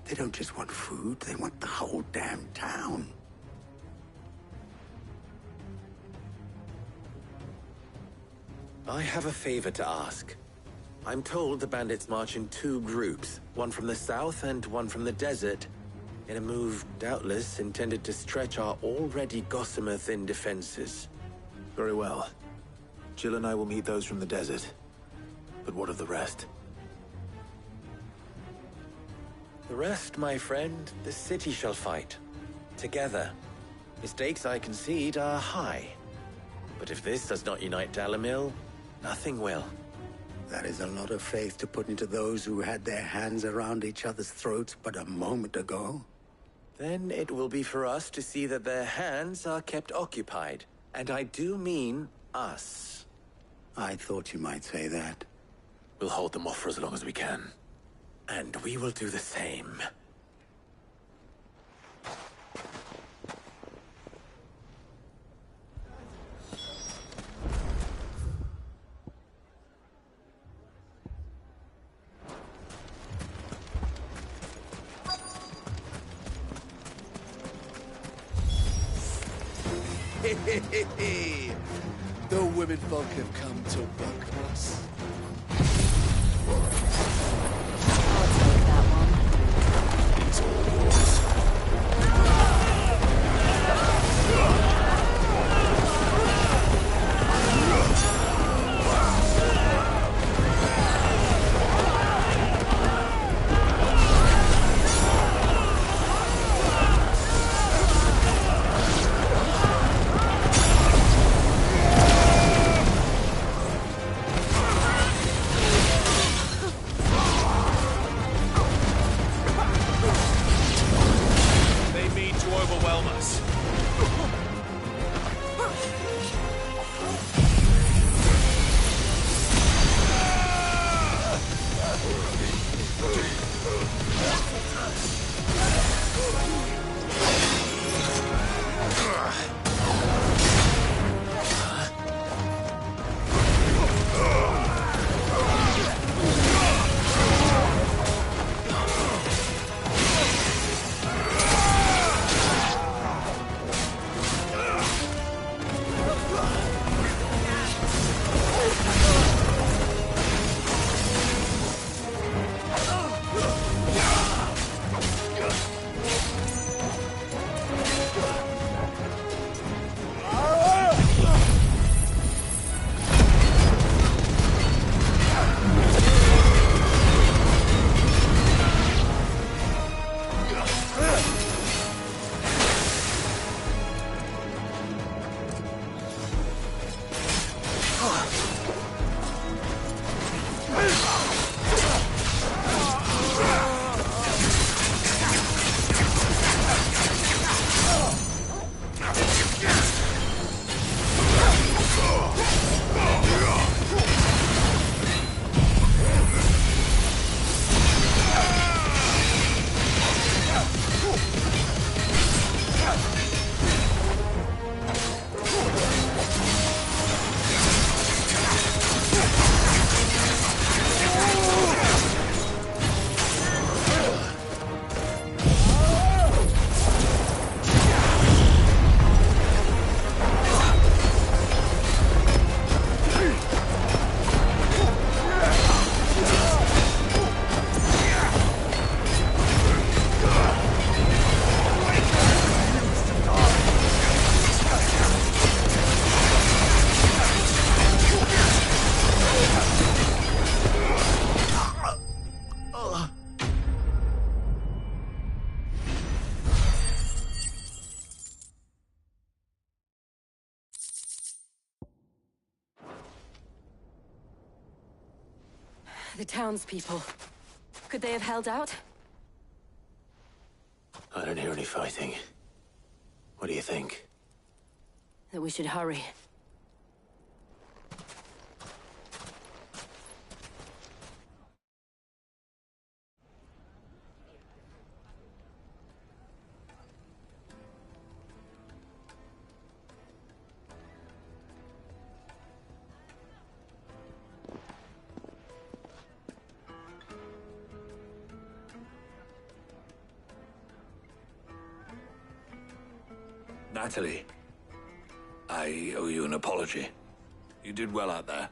They don't just want food, they want the whole damn town. I have a favor to ask. I'm told the bandits march in two groups, one from the south and one from the desert, in a move doubtless intended to stretch our already gossamer-thin defenses. Very well. Jill and I will meet those from the desert. But what of the rest? The rest, my friend, the city shall fight. Together. Mistakes, I concede, are high. But if this does not unite Dalimil, nothing will. That is a lot of faith to put into those who had their hands around each other's throats but a moment ago. Then it will be for us to see that their hands are kept occupied. And I do mean us. I thought you might say that. We'll hold them off for as long as we can. And we will do the same. The women folk have come to welcome us. It's all yours. The townspeople. Could they have held out? I don't hear any fighting. What do you think? That we should hurry. Natalie, I owe you an apology. You did well out there.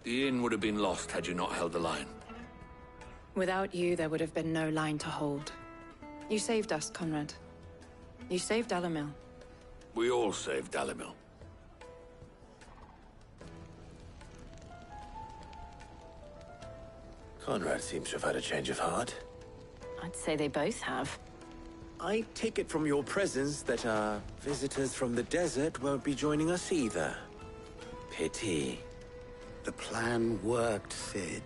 The inn would have been lost had you not held the line. Without you, there would have been no line to hold. You saved us, Conrad. You saved Dalimil. We all saved Dalimil. Conrad seems to have had a change of heart. I'd say they both have. I take it from your presence that our visitors from the desert won't be joining us either. Pity. The plan worked, Sid.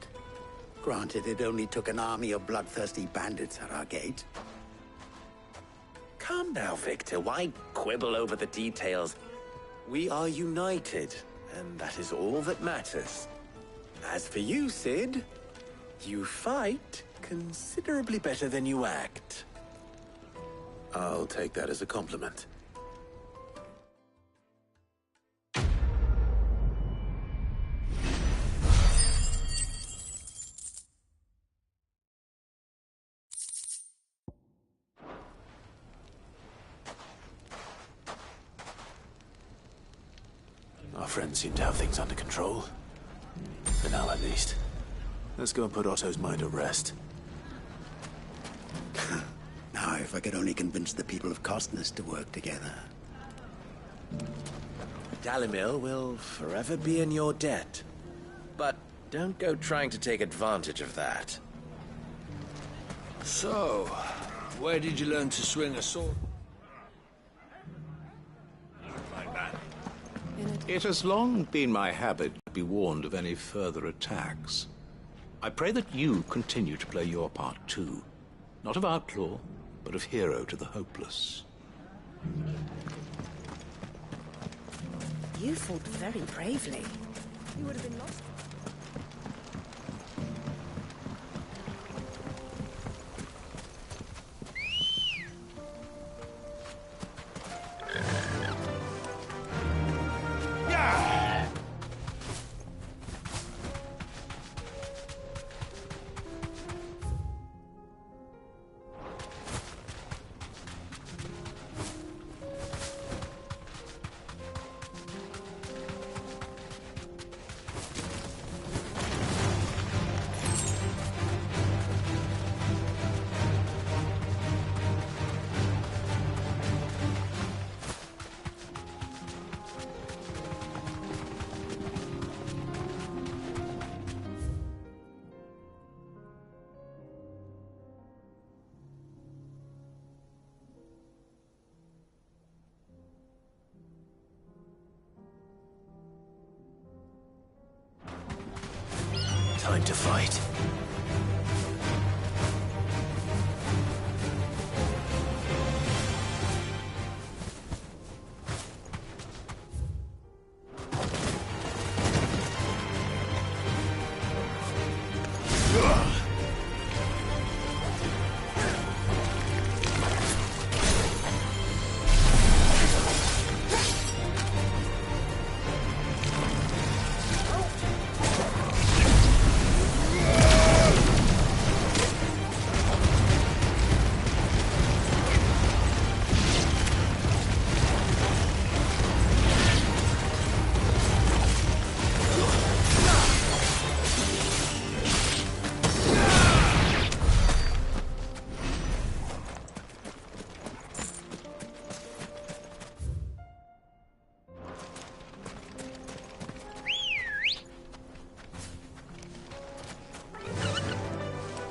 Granted, it only took an army of bloodthirsty bandits at our gate. Calm now, Victor. Why quibble over the details? We are united, and that is all that matters. As for you, Sid, you fight considerably better than you act. I'll take that as a compliment. Our friends seem to have things under control. For now, at least. Let's go and put Otto's mind at rest. Now, if I could only convince the people of Costness to work together. Dalimil will forever be in your debt. But don't go trying to take advantage of that. So, where did you learn to swing a sword? It has long been my habit to be warned of any further attacks. I pray that you continue to play your part too. Not of outlaw, but of hero to the hopeless. You fought very bravely. You would have been lost. Time to fight.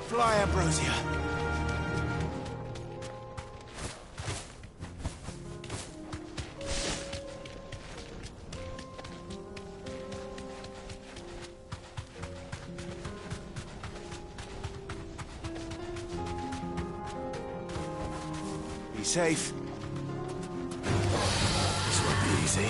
Fly, Ambrosia. Be safe. This won't be easy.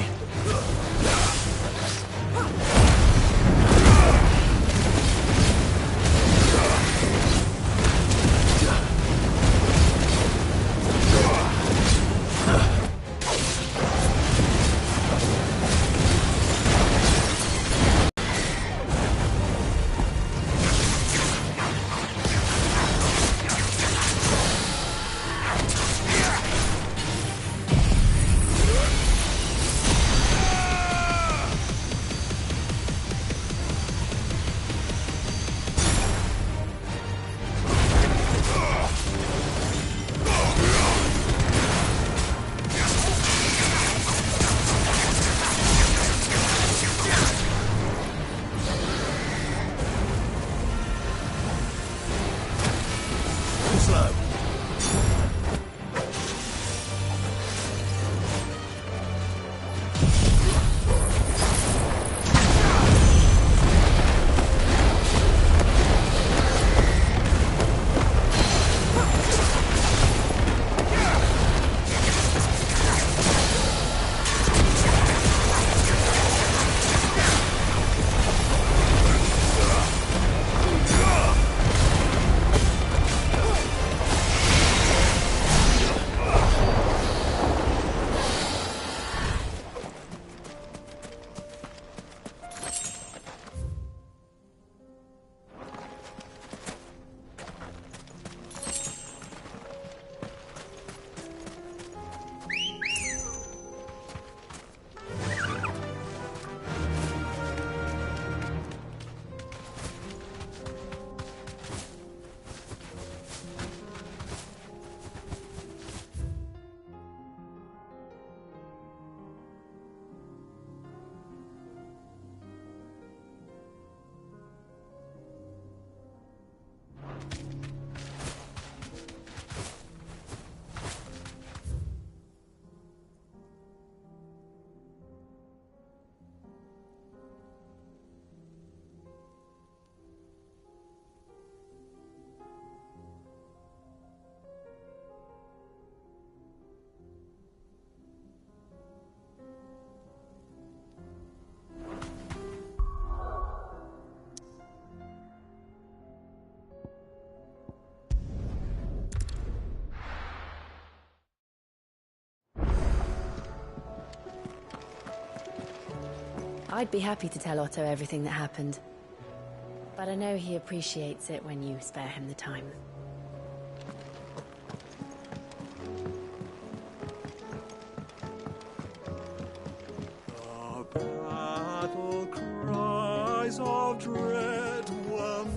I'd be happy to tell Otto everything that happened. But I know he appreciates it when you spare him the time. The battle cries of dread one.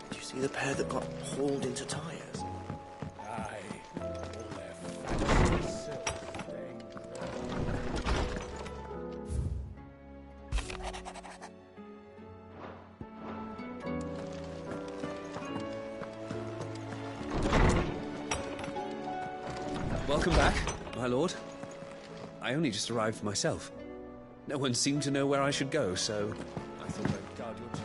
Did you see the pair that got hauled into tires? Aye, all their fancy silk thing. Welcome back, my lord. I only just arrived myself. No one seemed to know where I should go, so I thought I'd guard your two.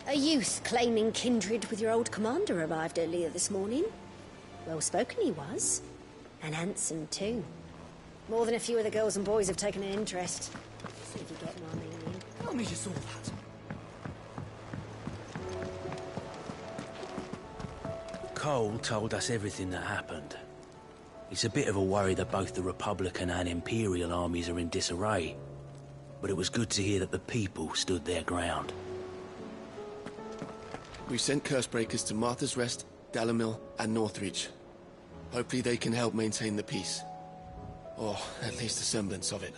A youth claiming kindred with your old commander arrived earlier this morning. Well spoken he was. And handsome too. More than a few of the girls and boys have taken an interest. See if you get my meaning. Tell me you saw that. Cole told us everything that happened. It's a bit of a worry that both the Republican and Imperial armies are in disarray. But it was good to hear that the people stood their ground. We sent Cursebreakers to Martha's Rest, Dalamil, and Northreach. Hopefully they can help maintain the peace. Or at least a semblance of it.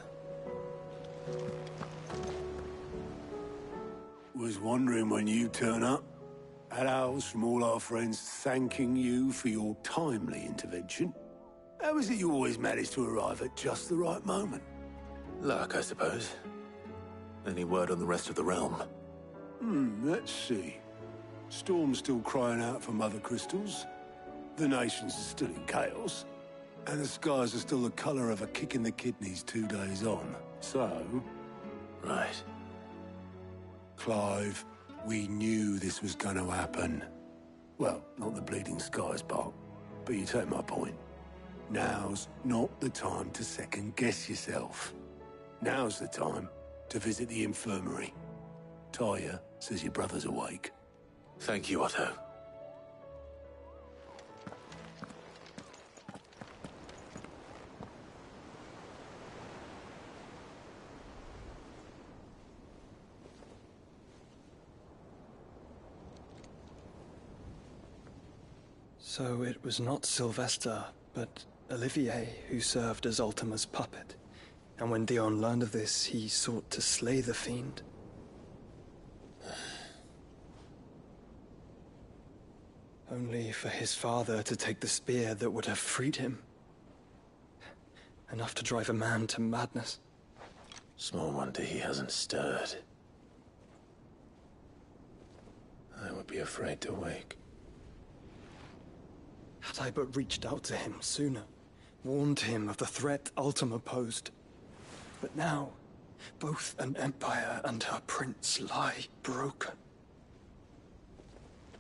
Was wondering when you'd turn up. Had owls from all our friends thanking you for your timely intervention. How is it you always manage to arrive at just the right moment? Luck, I suppose. Any word on the rest of the realm? Let's see. Storm's still crying out for mother crystals. The nations are still in chaos. And the skies are still the colour of a kick in the kidneys 2 days on. So... Right. Clive, we knew this was going to happen. Well, not the bleeding skies part, but you take my point. Now's not the time to second-guess yourself. Now's the time to visit the infirmary. Talia says your brother's awake. Thank you, Otto. So it was not Sylvester, but Olivier who served as Ultima's puppet. And when Dion learned of this, he sought to slay the fiend. Only for his father to take the spear that would have freed him. Enough to drive a man to madness. Small wonder he hasn't stirred. I would be afraid to wake. Had I but reached out to him sooner, warned him of the threat Ultima posed. But now, both an empire and her prince lie broken.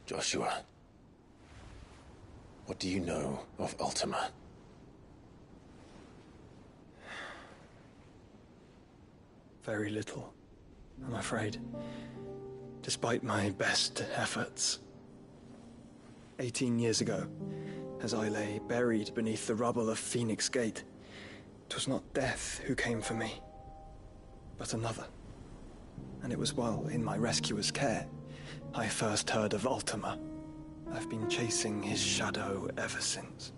Joshua, what do you know of Ultima? Very little, I'm afraid. Despite my best efforts. 18 years ago, as I lay buried beneath the rubble of Phoenix Gate, 'twas not death who came for me, but another. And it was while in my rescuer's care, I first heard of Ultima. I've been chasing his shadow ever since.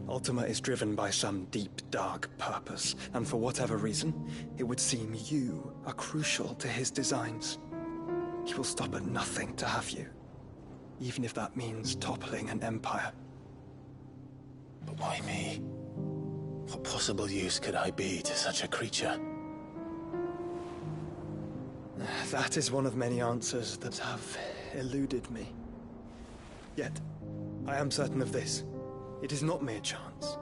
Ultima is driven by some deep, dark purpose, and for whatever reason, it would seem you are crucial to his designs. He will stop at nothing to have you. even if that means toppling an empire. But why me? What possible use could I be to such a creature? That is one of many answers that have eluded me. Yet, I am certain of this. It is not mere chance.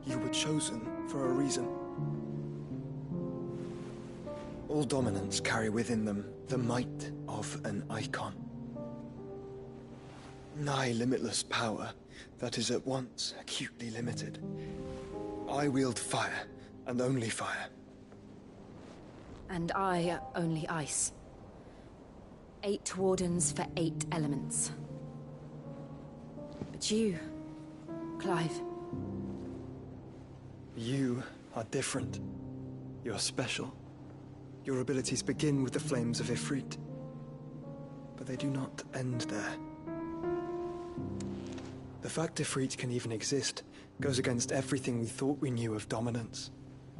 You were chosen for a reason. All dominants carry within them the might of an icon. Nigh limitless power that is at once acutely limited. I wield fire, and only fire. And I only ice. 8 wardens for 8 elements. But you, Clive. You are different. You're special. Your abilities begin with the flames of Ifrit. But they do not end there. The fact Ifrit can even exist goes against everything we thought we knew of dominance.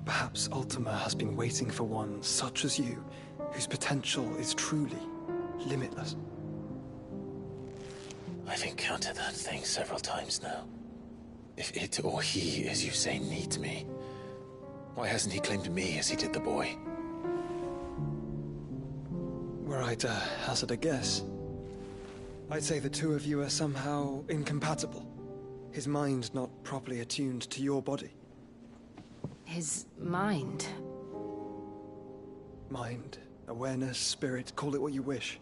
Perhaps Ultima has been waiting for one such as you, whose potential is truly limitless. I've encountered that thing several times now. If it or he, as you say, needs me, why hasn't he claimed me as he did the boy? Were I to hazard a guess, I'd say the two of you are somehow incompatible. His mind not properly attuned to your body. His mind? Mind, awareness, spirit, call it what you wish.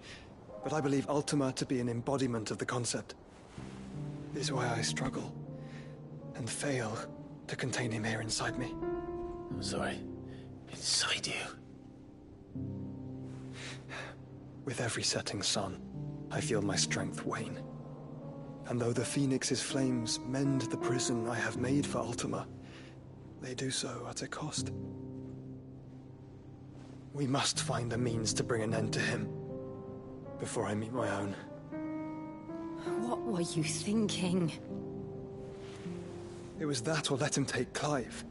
But I believe Ultima to be an embodiment of the concept. This is why I struggle and fail to contain him here inside me. I'm sorry. Inside you? With every setting sun, I feel my strength wane. And though the Phoenix's flames mend the prison I have made for Ultima, they do so at a cost. We must find a means to bring an end to him before I meet my own. What were you thinking? It was that or let him take Clive.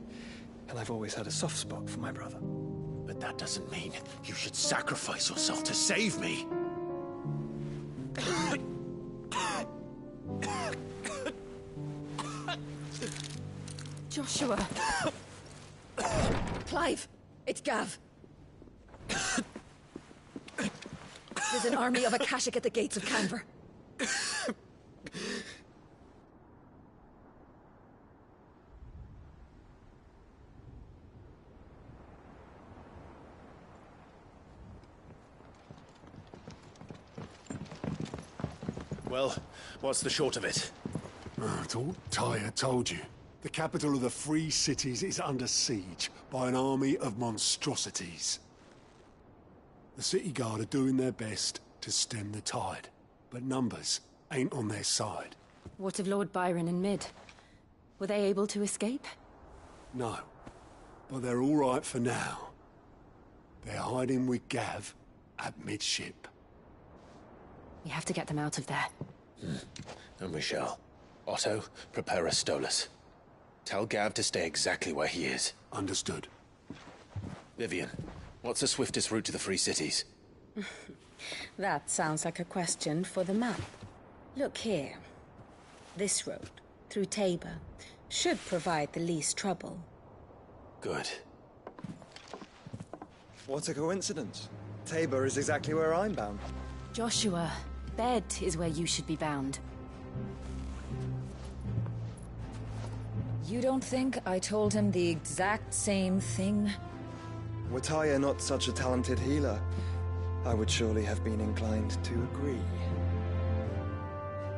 And I've always had a soft spot for my brother. But that doesn't mean you should sacrifice yourself to save me. Joshua. Clive, it's Gav. There's an army of Akashic at the gates of Canver. Well, what's the short of it? It's all Tyre told you. The capital of the Free Cities is under siege by an army of monstrosities. The city guard are doing their best to stem the tide, but numbers ain't on their side. What of Lord Byron and Mid? Were they able to escape? No, but they're all right for now. They're hiding with Gav at midship. We have to get them out of there. And we shall. Otto, prepare a Stolas. Tell Gav to stay exactly where he is. Understood. Vivian, what's the swiftest route to the Free Cities? That sounds like a question for the map. Look here. This road, through Tabor, should provide the least trouble. Good. What a coincidence. Tabor is exactly where I'm bound. Joshua, bed is where you should be bound. You don't think I told him the exact same thing? Were Tyre not such a talented healer, I would surely have been inclined to agree.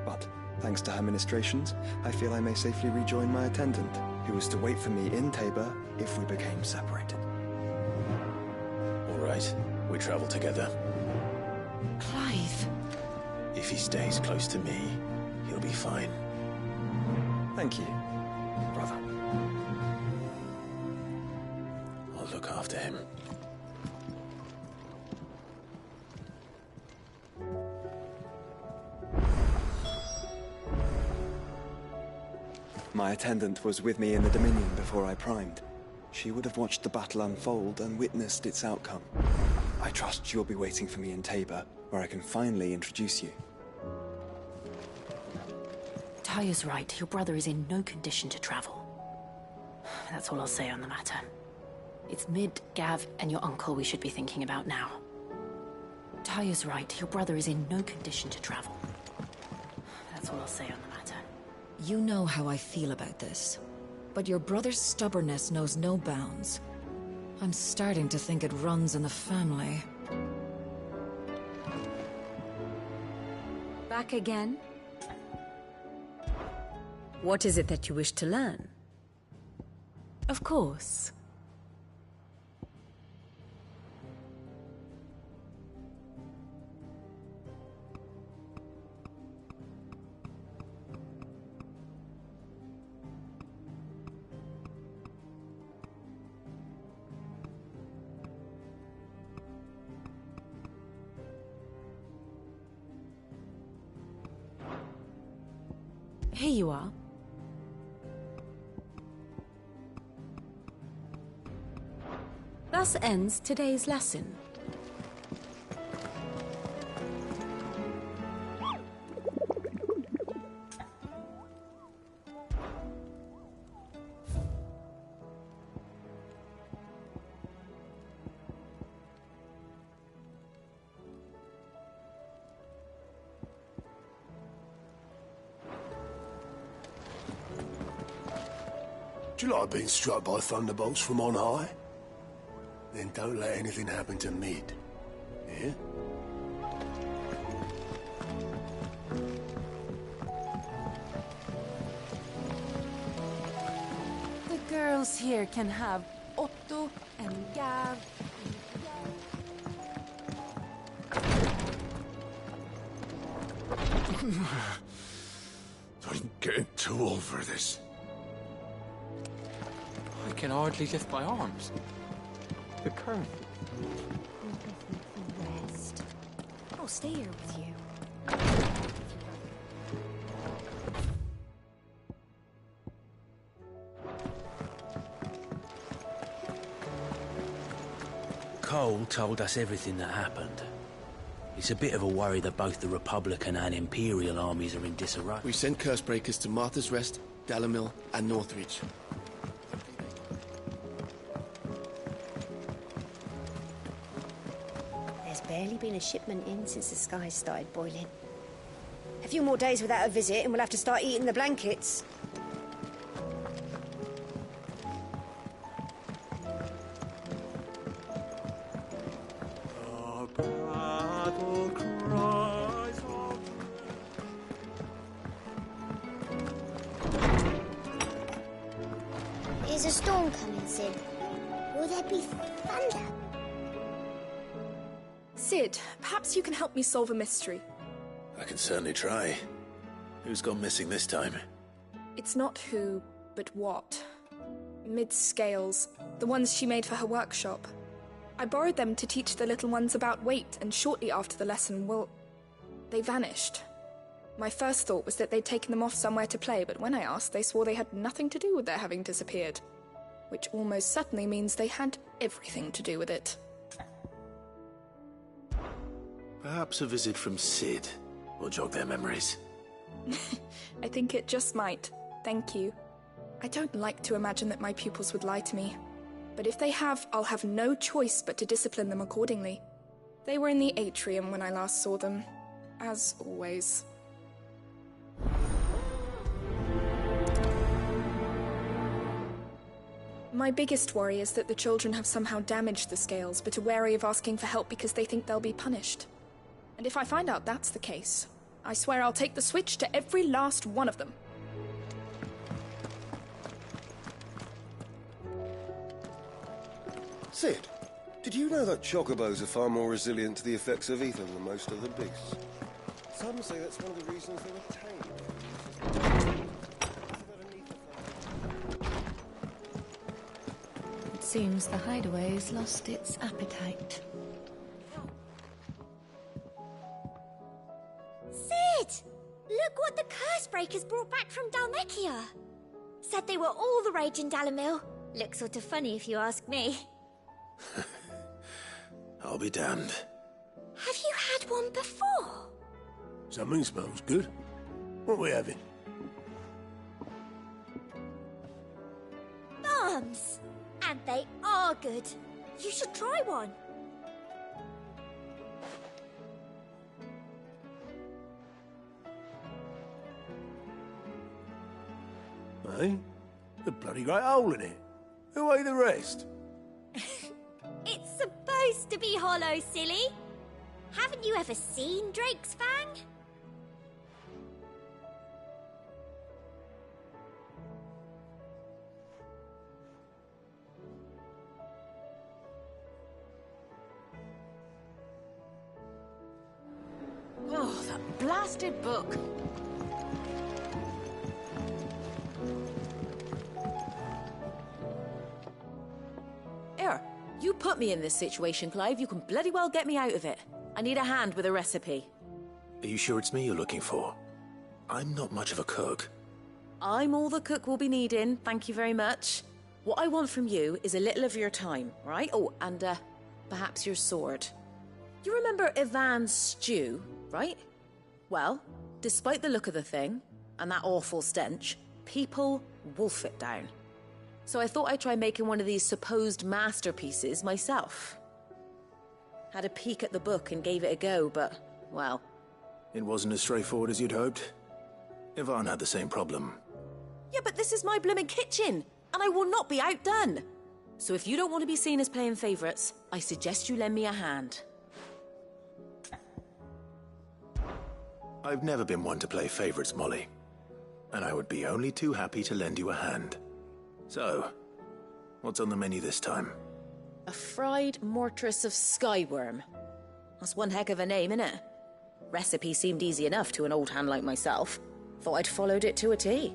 But, thanks to her ministrations, I feel I may safely rejoin my attendant, who was to wait for me in Tabor if we became separated. All right, we travel together. Clive. If he stays close to me, he'll be fine. Thank you, brother. I'll look after him. My attendant was with me in the Dominion before I primed. She would have watched the battle unfold and witnessed its outcome. I trust you'll be waiting for me in Tabor, where I can finally introduce you. Taya's right. Your brother is in no condition to travel. That's all I'll say on the matter. It's Mid, Gav, and your uncle we should be thinking about now. Taya's right. Your brother is in no condition to travel. That's all I'll say on the matter. You know how I feel about this. But your brother's stubbornness knows no bounds. I'm starting to think it runs in the family. Back again? What is it that you wish to learn? Of course. Here you are. Thus ends today's lesson. Do you like being struck by thunderbolts from on high? Then don't let anything happen to Mid. Yeah? The girls here can have Otto and Gav. I'm getting too old for this. I can hardly lift my arms. The current. Rest. I'll stay here with you. Cole told us everything that happened. It's a bit of a worry that both the Republican and Imperial armies are in disarray. We sent Cursebreakers to Martha's Rest, Dalamil, and Northreach. There's barely been a shipment in since the skies started boiling. A few more days without a visit and we'll have to start eating the blankets. Is a storm coming, Sid? Will there be thunder? Sid, perhaps you can help me solve a mystery. I can certainly try. Who's gone missing this time? It's not who, but what. Mid's scales, the ones she made for her workshop. I borrowed them to teach the little ones about weight, and shortly after the lesson, well, they vanished. My first thought was that they'd taken them off somewhere to play, but when I asked, they swore they had nothing to do with their having disappeared. Which almost certainly means they had everything to do with it. Perhaps a visit from Sid will jog their memories. I think it just might. Thank you. I don't like to imagine that my pupils would lie to me. But if they have, I'll have no choice but to discipline them accordingly. They were in the atrium when I last saw them. As always. My biggest worry is that the children have somehow damaged the scales, but are wary of asking for help because they think they'll be punished. And if I find out that's the case, I swear I'll take the switch to every last one of them. Sid, did you know that chocobos are far more resilient to the effects of ether than most of the beasts? Some say that's one of the reasons they were tamed. It seems the hideaway's lost its appetite. Sid! Look what the Cursebreakers brought back from Dalmekia. Said they were all the rage in Dalamil. Looks sort of funny if you ask me. I'll be damned. Have you had one before? Something smells good. What are we having? good. You should try one. Eh? The bloody great hole in it. Who ate the rest? It's supposed to be hollow, silly. Haven't you ever seen Drake's Fang? Oh, that blasted book. Here, you put me in this situation, Clive. You can bloody well get me out of it. I need a hand with a recipe. Are you sure it's me you're looking for? I'm not much of a cook. I'm all the cook will be needing, thank you very much. What I want from you is a little of your time, right? Oh, and perhaps your sword. You remember Ivan's stew, right? Well, despite the look of the thing, and that awful stench, people wolf it down. So I thought I'd try making one of these supposed masterpieces myself. Had a peek at the book and gave it a go, but, well... It wasn't as straightforward as you'd hoped. Ivan had the same problem. Yeah, but this is my blooming kitchen, and I will not be outdone. So if you don't want to be seen as playing favourites, I suggest you lend me a hand. I've never been one to play favourites, Molly. And I would be only too happy to lend you a hand. So, what's on the menu this time? A fried mortress of skyworm. That's one heck of a name, innit? Recipe seemed easy enough to an old hand like myself. Thought I'd followed it to a T.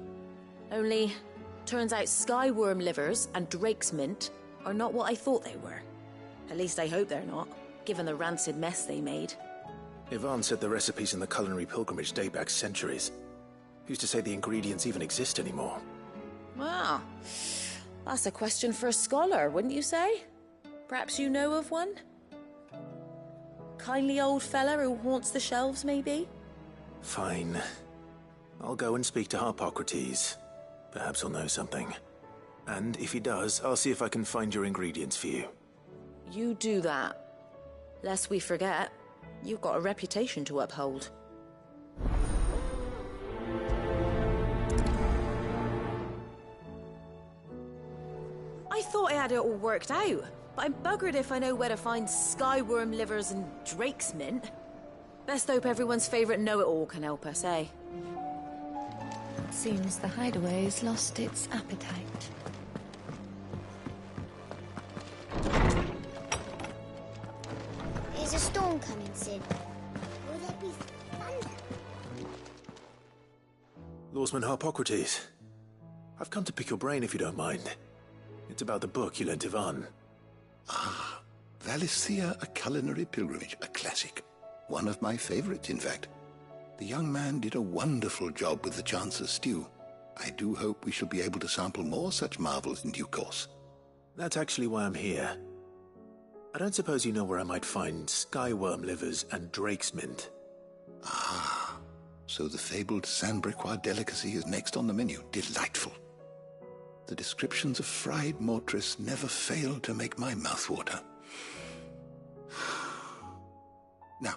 Only, turns out skyworm livers and drake's mint are not what I thought they were. At least I hope they're not, given the rancid mess they made. Ivan said the recipes in the culinary pilgrimage date back centuries. Who's to say the ingredients even exist anymore? Wow. That's a question for a scholar, wouldn't you say? Perhaps you know of one? Kindly old fella who haunts the shelves, maybe? Fine. I'll go and speak to Harpocrates. Perhaps he'll know something. And if he does, I'll see if I can find your ingredients for you. You do that. Lest we forget, you've got a reputation to uphold. I thought I had it all worked out, but I'm buggered if I know where to find skyworm livers and drake's mint. Best hope everyone's favourite know-it-all can help us, eh? It seems the hideaway's lost its appetite. Is a storm coming, Sid? Will there be thunder? Lawsman Harpocrates, I've come to pick your brain if you don't mind. It's about the book you lent Ivan. Ah, Valisthea, A Culinary Pilgrimage, a classic. One of my favorites, in fact. The young man did a wonderful job with the Chance's stew. I do hope we shall be able to sample more such marvels in due course. That's actually why I'm here. I don't suppose you know where I might find skyworm livers and drake's mint. Ah, so the fabled Sandbricois delicacy is next on the menu. Delightful. The descriptions of fried mortress never fail to make my mouth water. Now,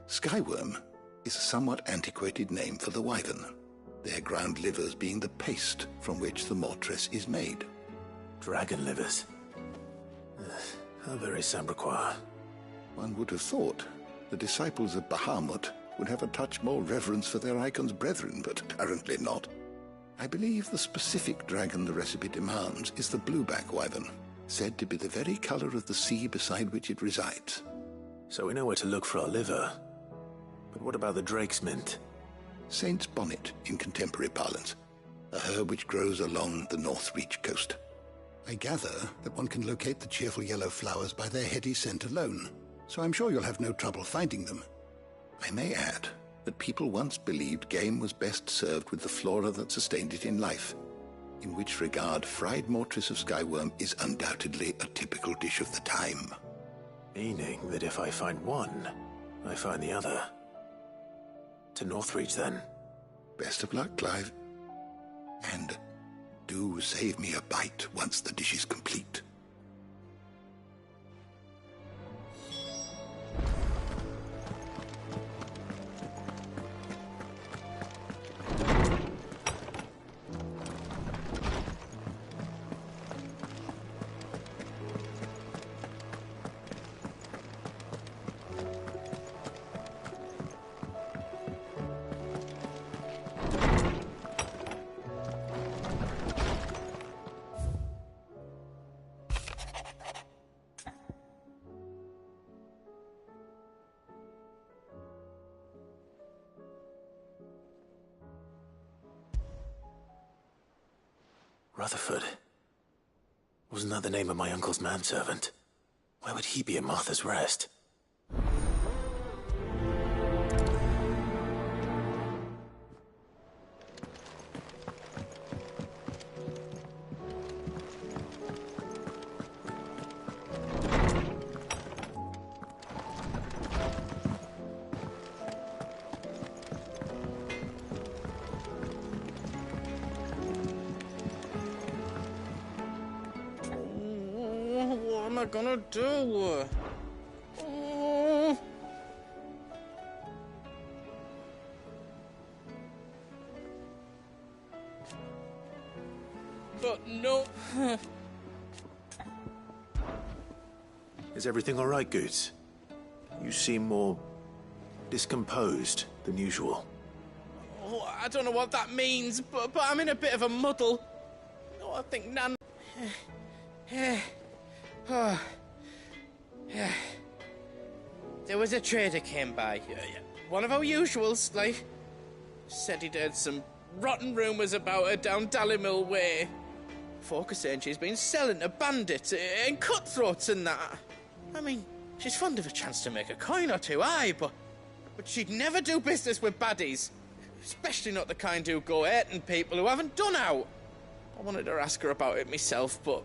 skyworm is a somewhat antiquated name for the wyvern, their ground livers being the paste from which the mortress is made. Dragon livers. How very Sandbricois. One would have thought the disciples of Bahamut would have a touch more reverence for their icon's brethren, but apparently not. I believe the specific dragon the recipe demands is the blueback wyvern, said to be the very colour of the sea beside which it resides. So we know where to look for our liver. But what about the drake's mint? Saint's bonnet in contemporary parlance, a herb which grows along the North Reach coast. I gather that one can locate the cheerful yellow flowers by their heady scent alone, so I'm sure you'll have no trouble finding them. I may add that people once believed game was best served with the flora that sustained it in life, in which regard fried mortress of skyworm is undoubtedly a typical dish of the time. Meaning that if I find one, I find the other. To Northreach, then. Best of luck, Clive. And do save me a bite once the dish is complete. Rutherford. Wasn't that the name of my uncle's manservant? Why would he be at Martha's Rest? What am I gonna do? Oh. But no. Is everything all right, Goots? You seem more discomposed than usual. Oh, I don't know what that means, but I'm in a bit of a muddle. Oh, I think Nan... Oh. There was a trader came by. One of our usuals, like. Said he'd heard some rotten rumours about her down Dalimil way. Folk are saying she's been selling to bandits and cutthroats and that. I mean, she's fond of a chance to make a coin or two, aye, but she'd never do business with baddies. Especially not the kind who go hurting people who haven't done out. I wanted to ask her about it myself, but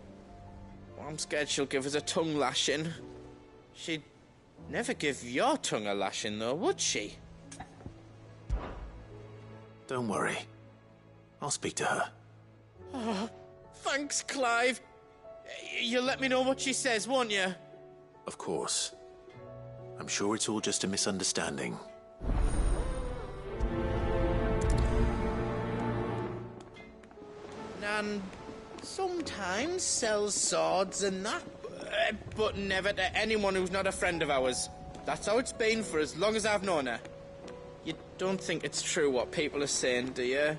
I'm scared she'll give us a tongue lashing. She'd never give your tongue a lashing, though, would she? Don't worry. I'll speak to her. Oh, thanks, Clive. You'll let me know what she says, won't you? Of course. I'm sure it's all just a misunderstanding. Nan sometimes sells swords and that, but never to anyone who's not a friend of ours. That's how it's been for as long as I've known her. You don't think it's true what people are saying, do you?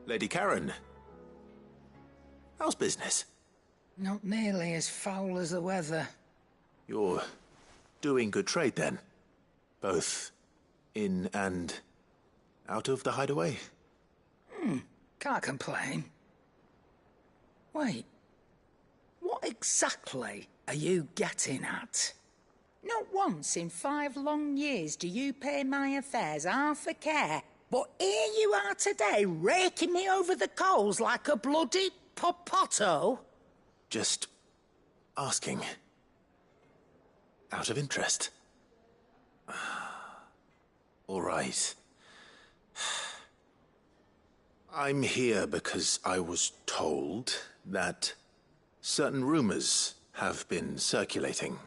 Lady Karen. How's business? Not nearly as foul as the weather. You're doing good trade, then? Both in and out of the hideaway? Can't complain. Wait. What exactly are you getting at? Not once in 5 long years do you pay my affairs half a care, but here you are today, raking me over the coals like a bloody popoto? Just asking. Out of interest. All right. I'm here because I was told that certain rumors have been circulating.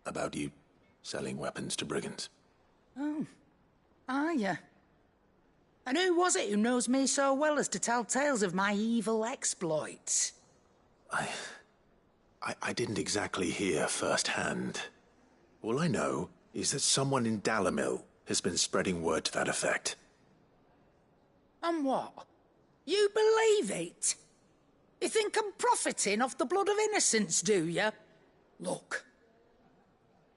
About you selling weapons to brigands. Oh. Are you? And who was it who knows me so well as to tell tales of my evil exploits? I didn't exactly hear firsthand. All I know is that someone in Dalimil has been spreading word to that effect. And what? You believe it? You think I'm profiting off the blood of innocents, do you? Look,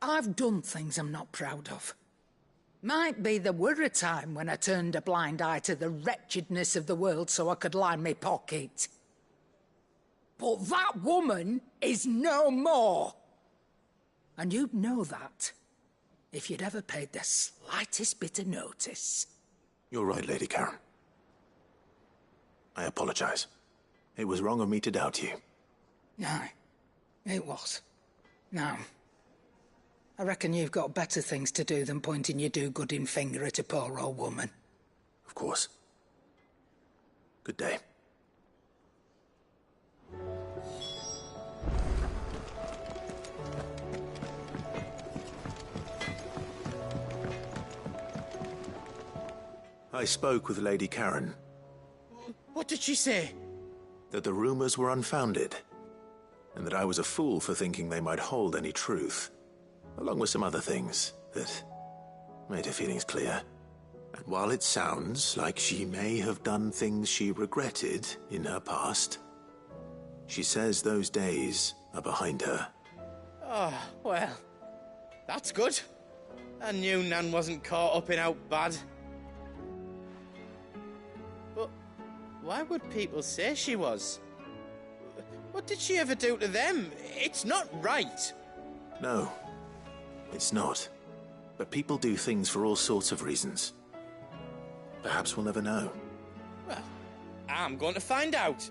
I've done things I'm not proud of. Might be there were a time when I turned a blind eye to the wretchedness of the world so I could line my pocket. But that woman is no more. And you'd know that if you'd ever paid the slightest bit of notice. You're right, Lady Karen. I apologize. It was wrong of me to doubt you. Aye, it was. Now, I reckon you've got better things to do than pointing your do-gooding finger at a poor old woman. Of course. Good day. I spoke with Lady Karen. What did she say? That the rumors were unfounded, and that I was a fool for thinking they might hold any truth, along with some other things that made her feelings clear. And while it sounds like she may have done things she regretted in her past, she says those days are behind her. Oh, well, that's good. I knew Nan wasn't caught up in out bad. But why would people say she was? What did she ever do to them? It's not right. No, it's not. But people do things for all sorts of reasons. Perhaps we'll never know. Well, I'm going to find out.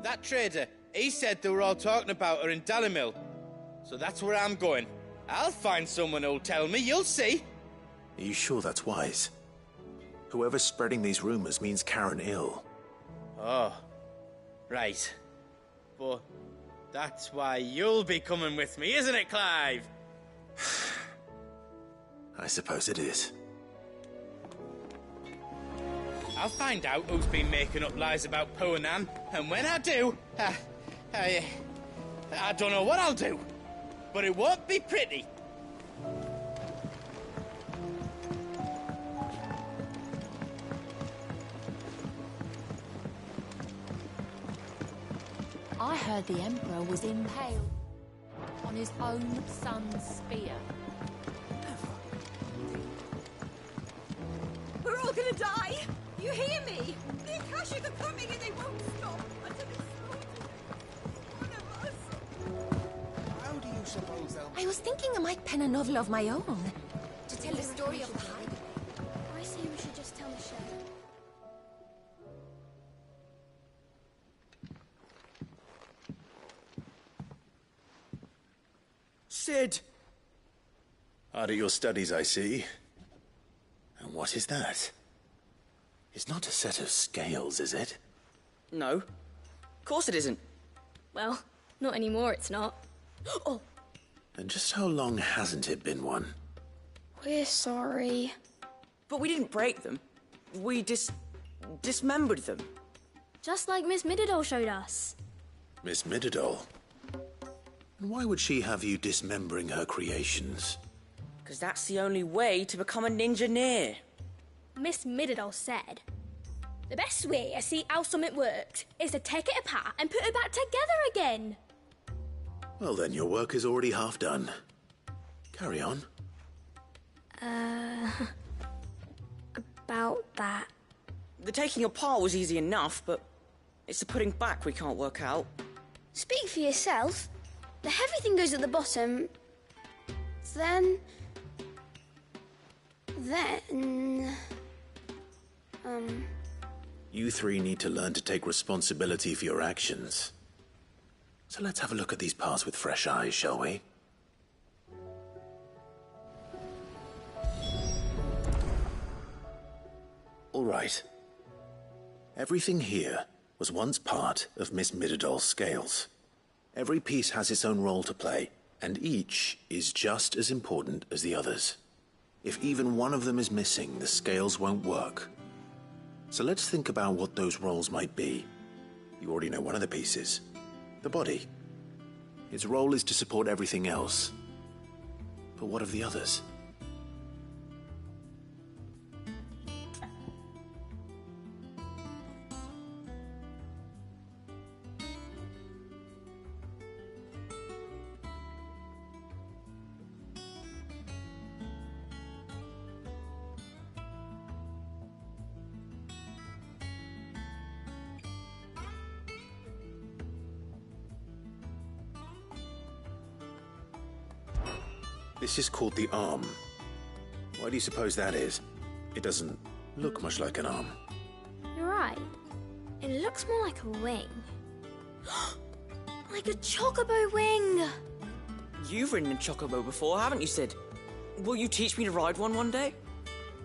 That trader, he said they were all talking about her in Dalimil. So that's where I'm going. I'll find someone who'll tell me, you'll see. Are you sure that's wise? Whoever's spreading these rumors means Karen ill. Oh, right. But that's why you'll be coming with me, isn't it, Clive? I suppose it is. I'll find out who's been making up lies about poor Nan, and when I do, I don't know what I'll do, but it won't be pretty. I heard the Emperor was impaled on his own son's spear. We're all gonna die! You hear me? The Akashic are coming and they won't stop until they slaughter one of us. How do you suppose they'll... I was thinking I might pen a novel of my own. To tell the story of the hideaway. I say we should just tell Michelle. Sid! Hard at your studies, I see. And what is that? It's not a set of scales, is it? No. Of course it isn't. Well, not anymore, it's not. Oh, And just how long hasn't it been one? we're sorry. But we didn't break them. We dismembered them. Just like Miss Mididol showed us. Miss Mididol? And why would she have you dismembering her creations? Because that's the only way to become a ninja-near. Miss Mididol said, the best way to see how something works is to take it apart and put it back together again. Well then, your work is already half done. Carry on. About that. The taking apart was easy enough, but it's the putting back we can't work out. Speak for yourself. The heavy thing goes at the bottom. Then... You three need to learn to take responsibility for your actions. So let's have a look at these parts with fresh eyes, shall we? All right. Everything here was once part of Miss Mididol's scales. Every piece has its own role to play, and each is just as important as the others. If even one of them is missing, the scales won't work. So let's think about what those roles might be. You already know one of the pieces. The body. Its role is to support everything else. But what of the others? This is called the arm. Why do you suppose that is? It doesn't look much like an arm. You're right. It looks more like a wing. Like a chocobo wing! You've ridden a chocobo before, haven't you, Sid? Will you teach me to ride one day?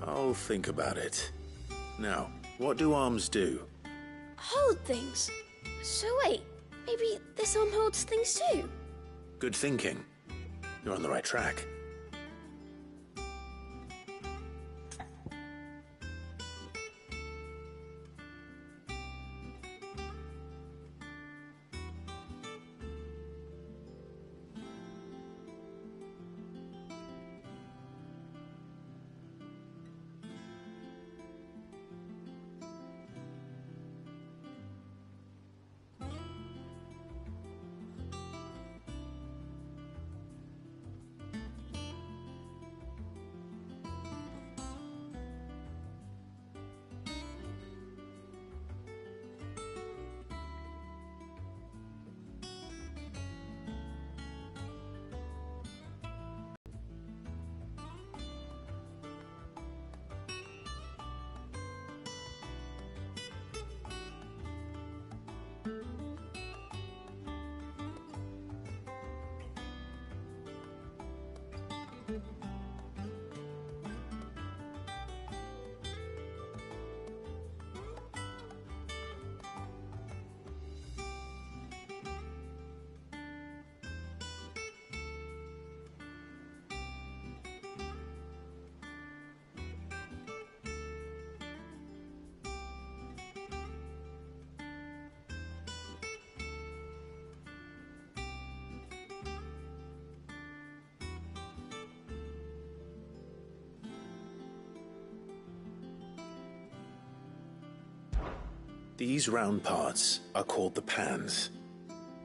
I'll think about it. Now, what do arms do? Hold things. So wait, maybe this arm holds things too? Good thinking. You're on the right track. These round parts are called the pans.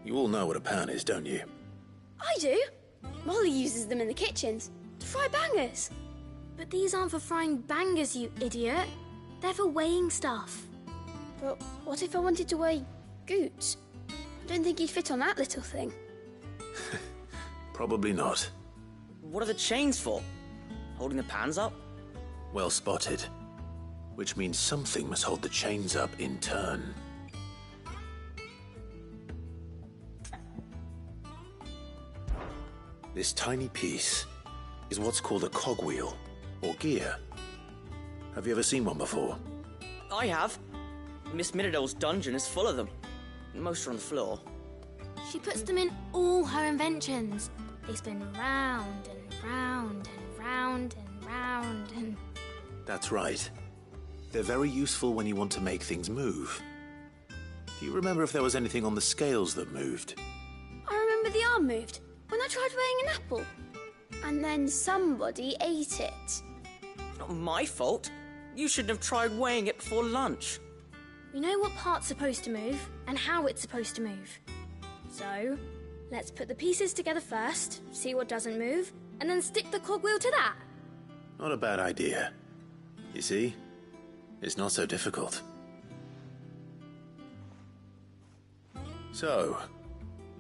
You all know what a pan is, don't you? I do. Molly uses them in the kitchens to fry bangers. But these aren't for frying bangers, you idiot. They're for weighing stuff. But what if I wanted to weigh Goots? I don't think he'd fit on that little thing. Probably not. What are the chains for? Holding the pans up? Well spotted. Which means something must hold the chains up in turn. This tiny piece is what's called a cogwheel, or gear. Have you ever seen one before? I have. Miss Middledale's dungeon is full of them. Most are on the floor. She puts them in all her inventions. They spin round and round and round and round and... That's right. They're very useful when you want to make things move. Do you remember if there was anything on the scales that moved? I remember the arm moved when I tried weighing an apple. And then somebody ate it. Not my fault. You shouldn't have tried weighing it before lunch. We know what part's supposed to move and how it's supposed to move. So, let's put the pieces together first, see what doesn't move, and then stick the cogwheel to that. Not a bad idea. You see? It's not so difficult. So,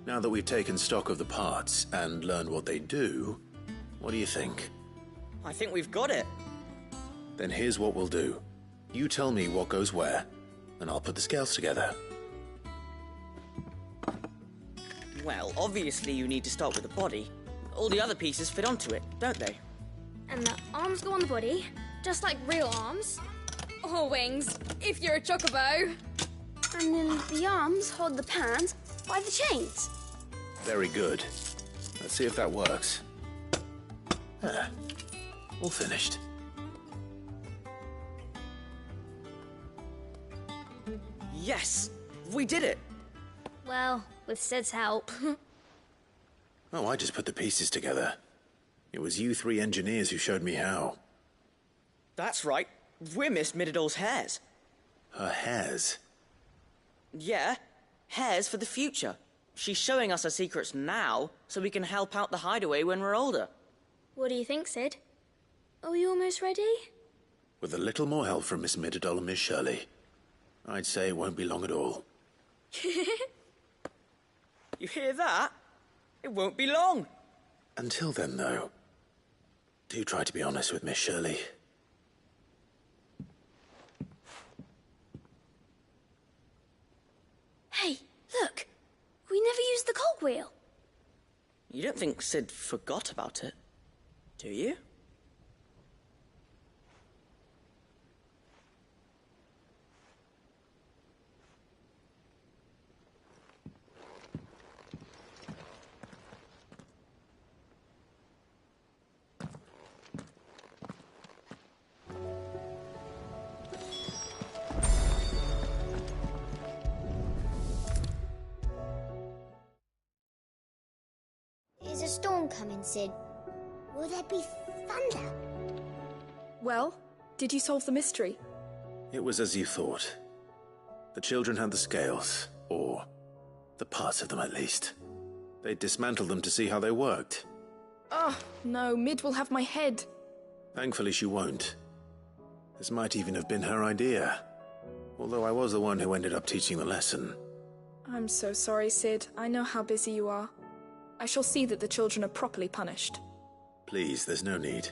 now that we've taken stock of the parts and learned what they do, what do you think? I think we've got it. Then here's what we'll do. You tell me what goes where, and I'll put the scales together. Well, obviously you need to start with the body. All the other pieces fit onto it, don't they? And the arms go on the body, just like real arms. Or wings, if you're a chocobo. And then the arms hold the pans by the chains. Very good. Let's see if that works. Ah, all finished. Yes! We did it! Well, with Sid's help. Oh, I just put the pieces together. It was you three engineers who showed me how. That's right. We're Miss Middledale's hairs. Her hairs? Yeah, hairs for the future. She's showing us her secrets now, so we can help out the hideaway when we're older. What do you think, Sid? Are we almost ready? With a little more help from Miss Middledale and Miss Shirley, I'd say it won't be long at all. You hear that? It won't be long. Until then, though, do try to be honest with Miss Shirley. Hey, look! We never used the cogwheel. You don't think Sid forgot about it, do you? Is a storm coming, Sid? Will there be thunder? Well, did you solve the mystery? It was as you thought. The children had the scales, or the parts of them at least. They dismantled them to see how they worked. Oh, no, Mid will have my head. Thankfully she won't. This might even have been her idea. Although I was the one who ended up teaching the lesson. I'm so sorry, Sid. I know how busy you are. I shall see that the children are properly punished. Please, there's no need.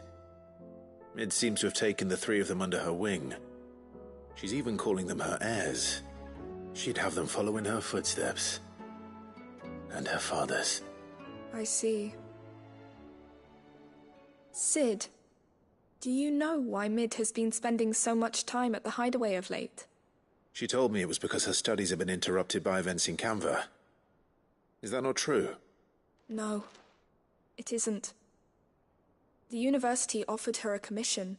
Mid seems to have taken the three of them under her wing. She's even calling them her heirs. She'd have them follow in her footsteps. And her father's. I see. Sid, do you know why Mid has been spending so much time at the hideaway of late? She told me it was because her studies have been interrupted by events in Canva. Is that not true? No, it isn't. The university offered her a commission.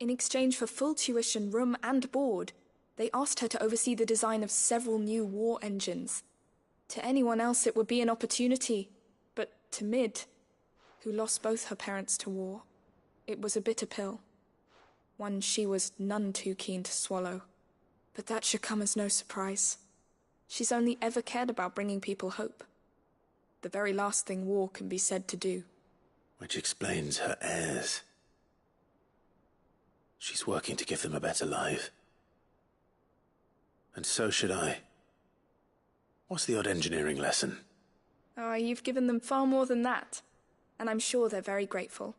In exchange for full tuition, room and board, they asked her to oversee the design of several new war engines. To anyone else it would be an opportunity, but to Mid, who lost both her parents to war, it was a bitter pill. One she was none too keen to swallow. But that should come as no surprise. She's only ever cared about bringing people hope. The very last thing war can be said to do. Which explains her heirs. She's working to give them a better life. And so should I. What's the odd engineering lesson? Ah, you've given them far more than that. And I'm sure they're very grateful.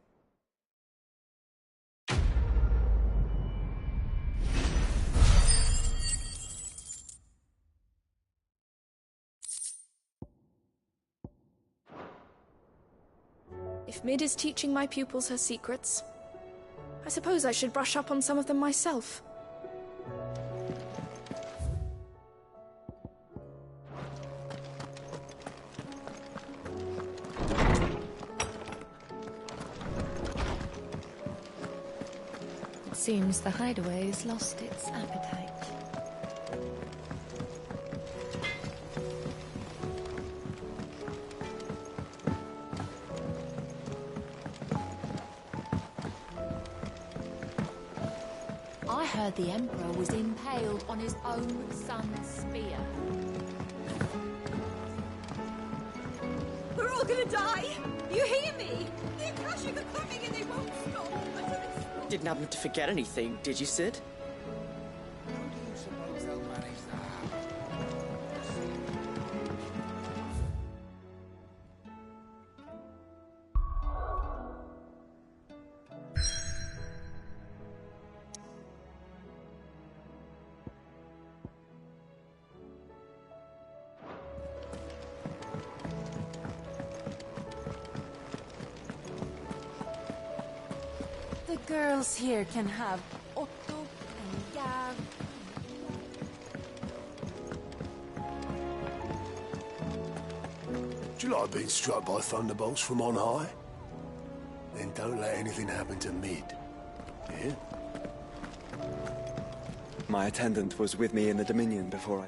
If Mid is teaching my pupils her secrets, I suppose I should brush up on some of them myself. It seems the hideaway has lost its appetite. I heard the Emperor was impaled on his own son's spear. We're all gonna die! You hear me? The Akashic are coming and they won't stop until it's stopped. Didn't happen to forget anything, did you, Sid? How do you suppose they'll manage that? The girls here can have Otto and Gav. Do you like being struck by thunderbolts from on high? Then don't let anything happen to Mid. Yeah? My attendant was with me in the Dominion before I...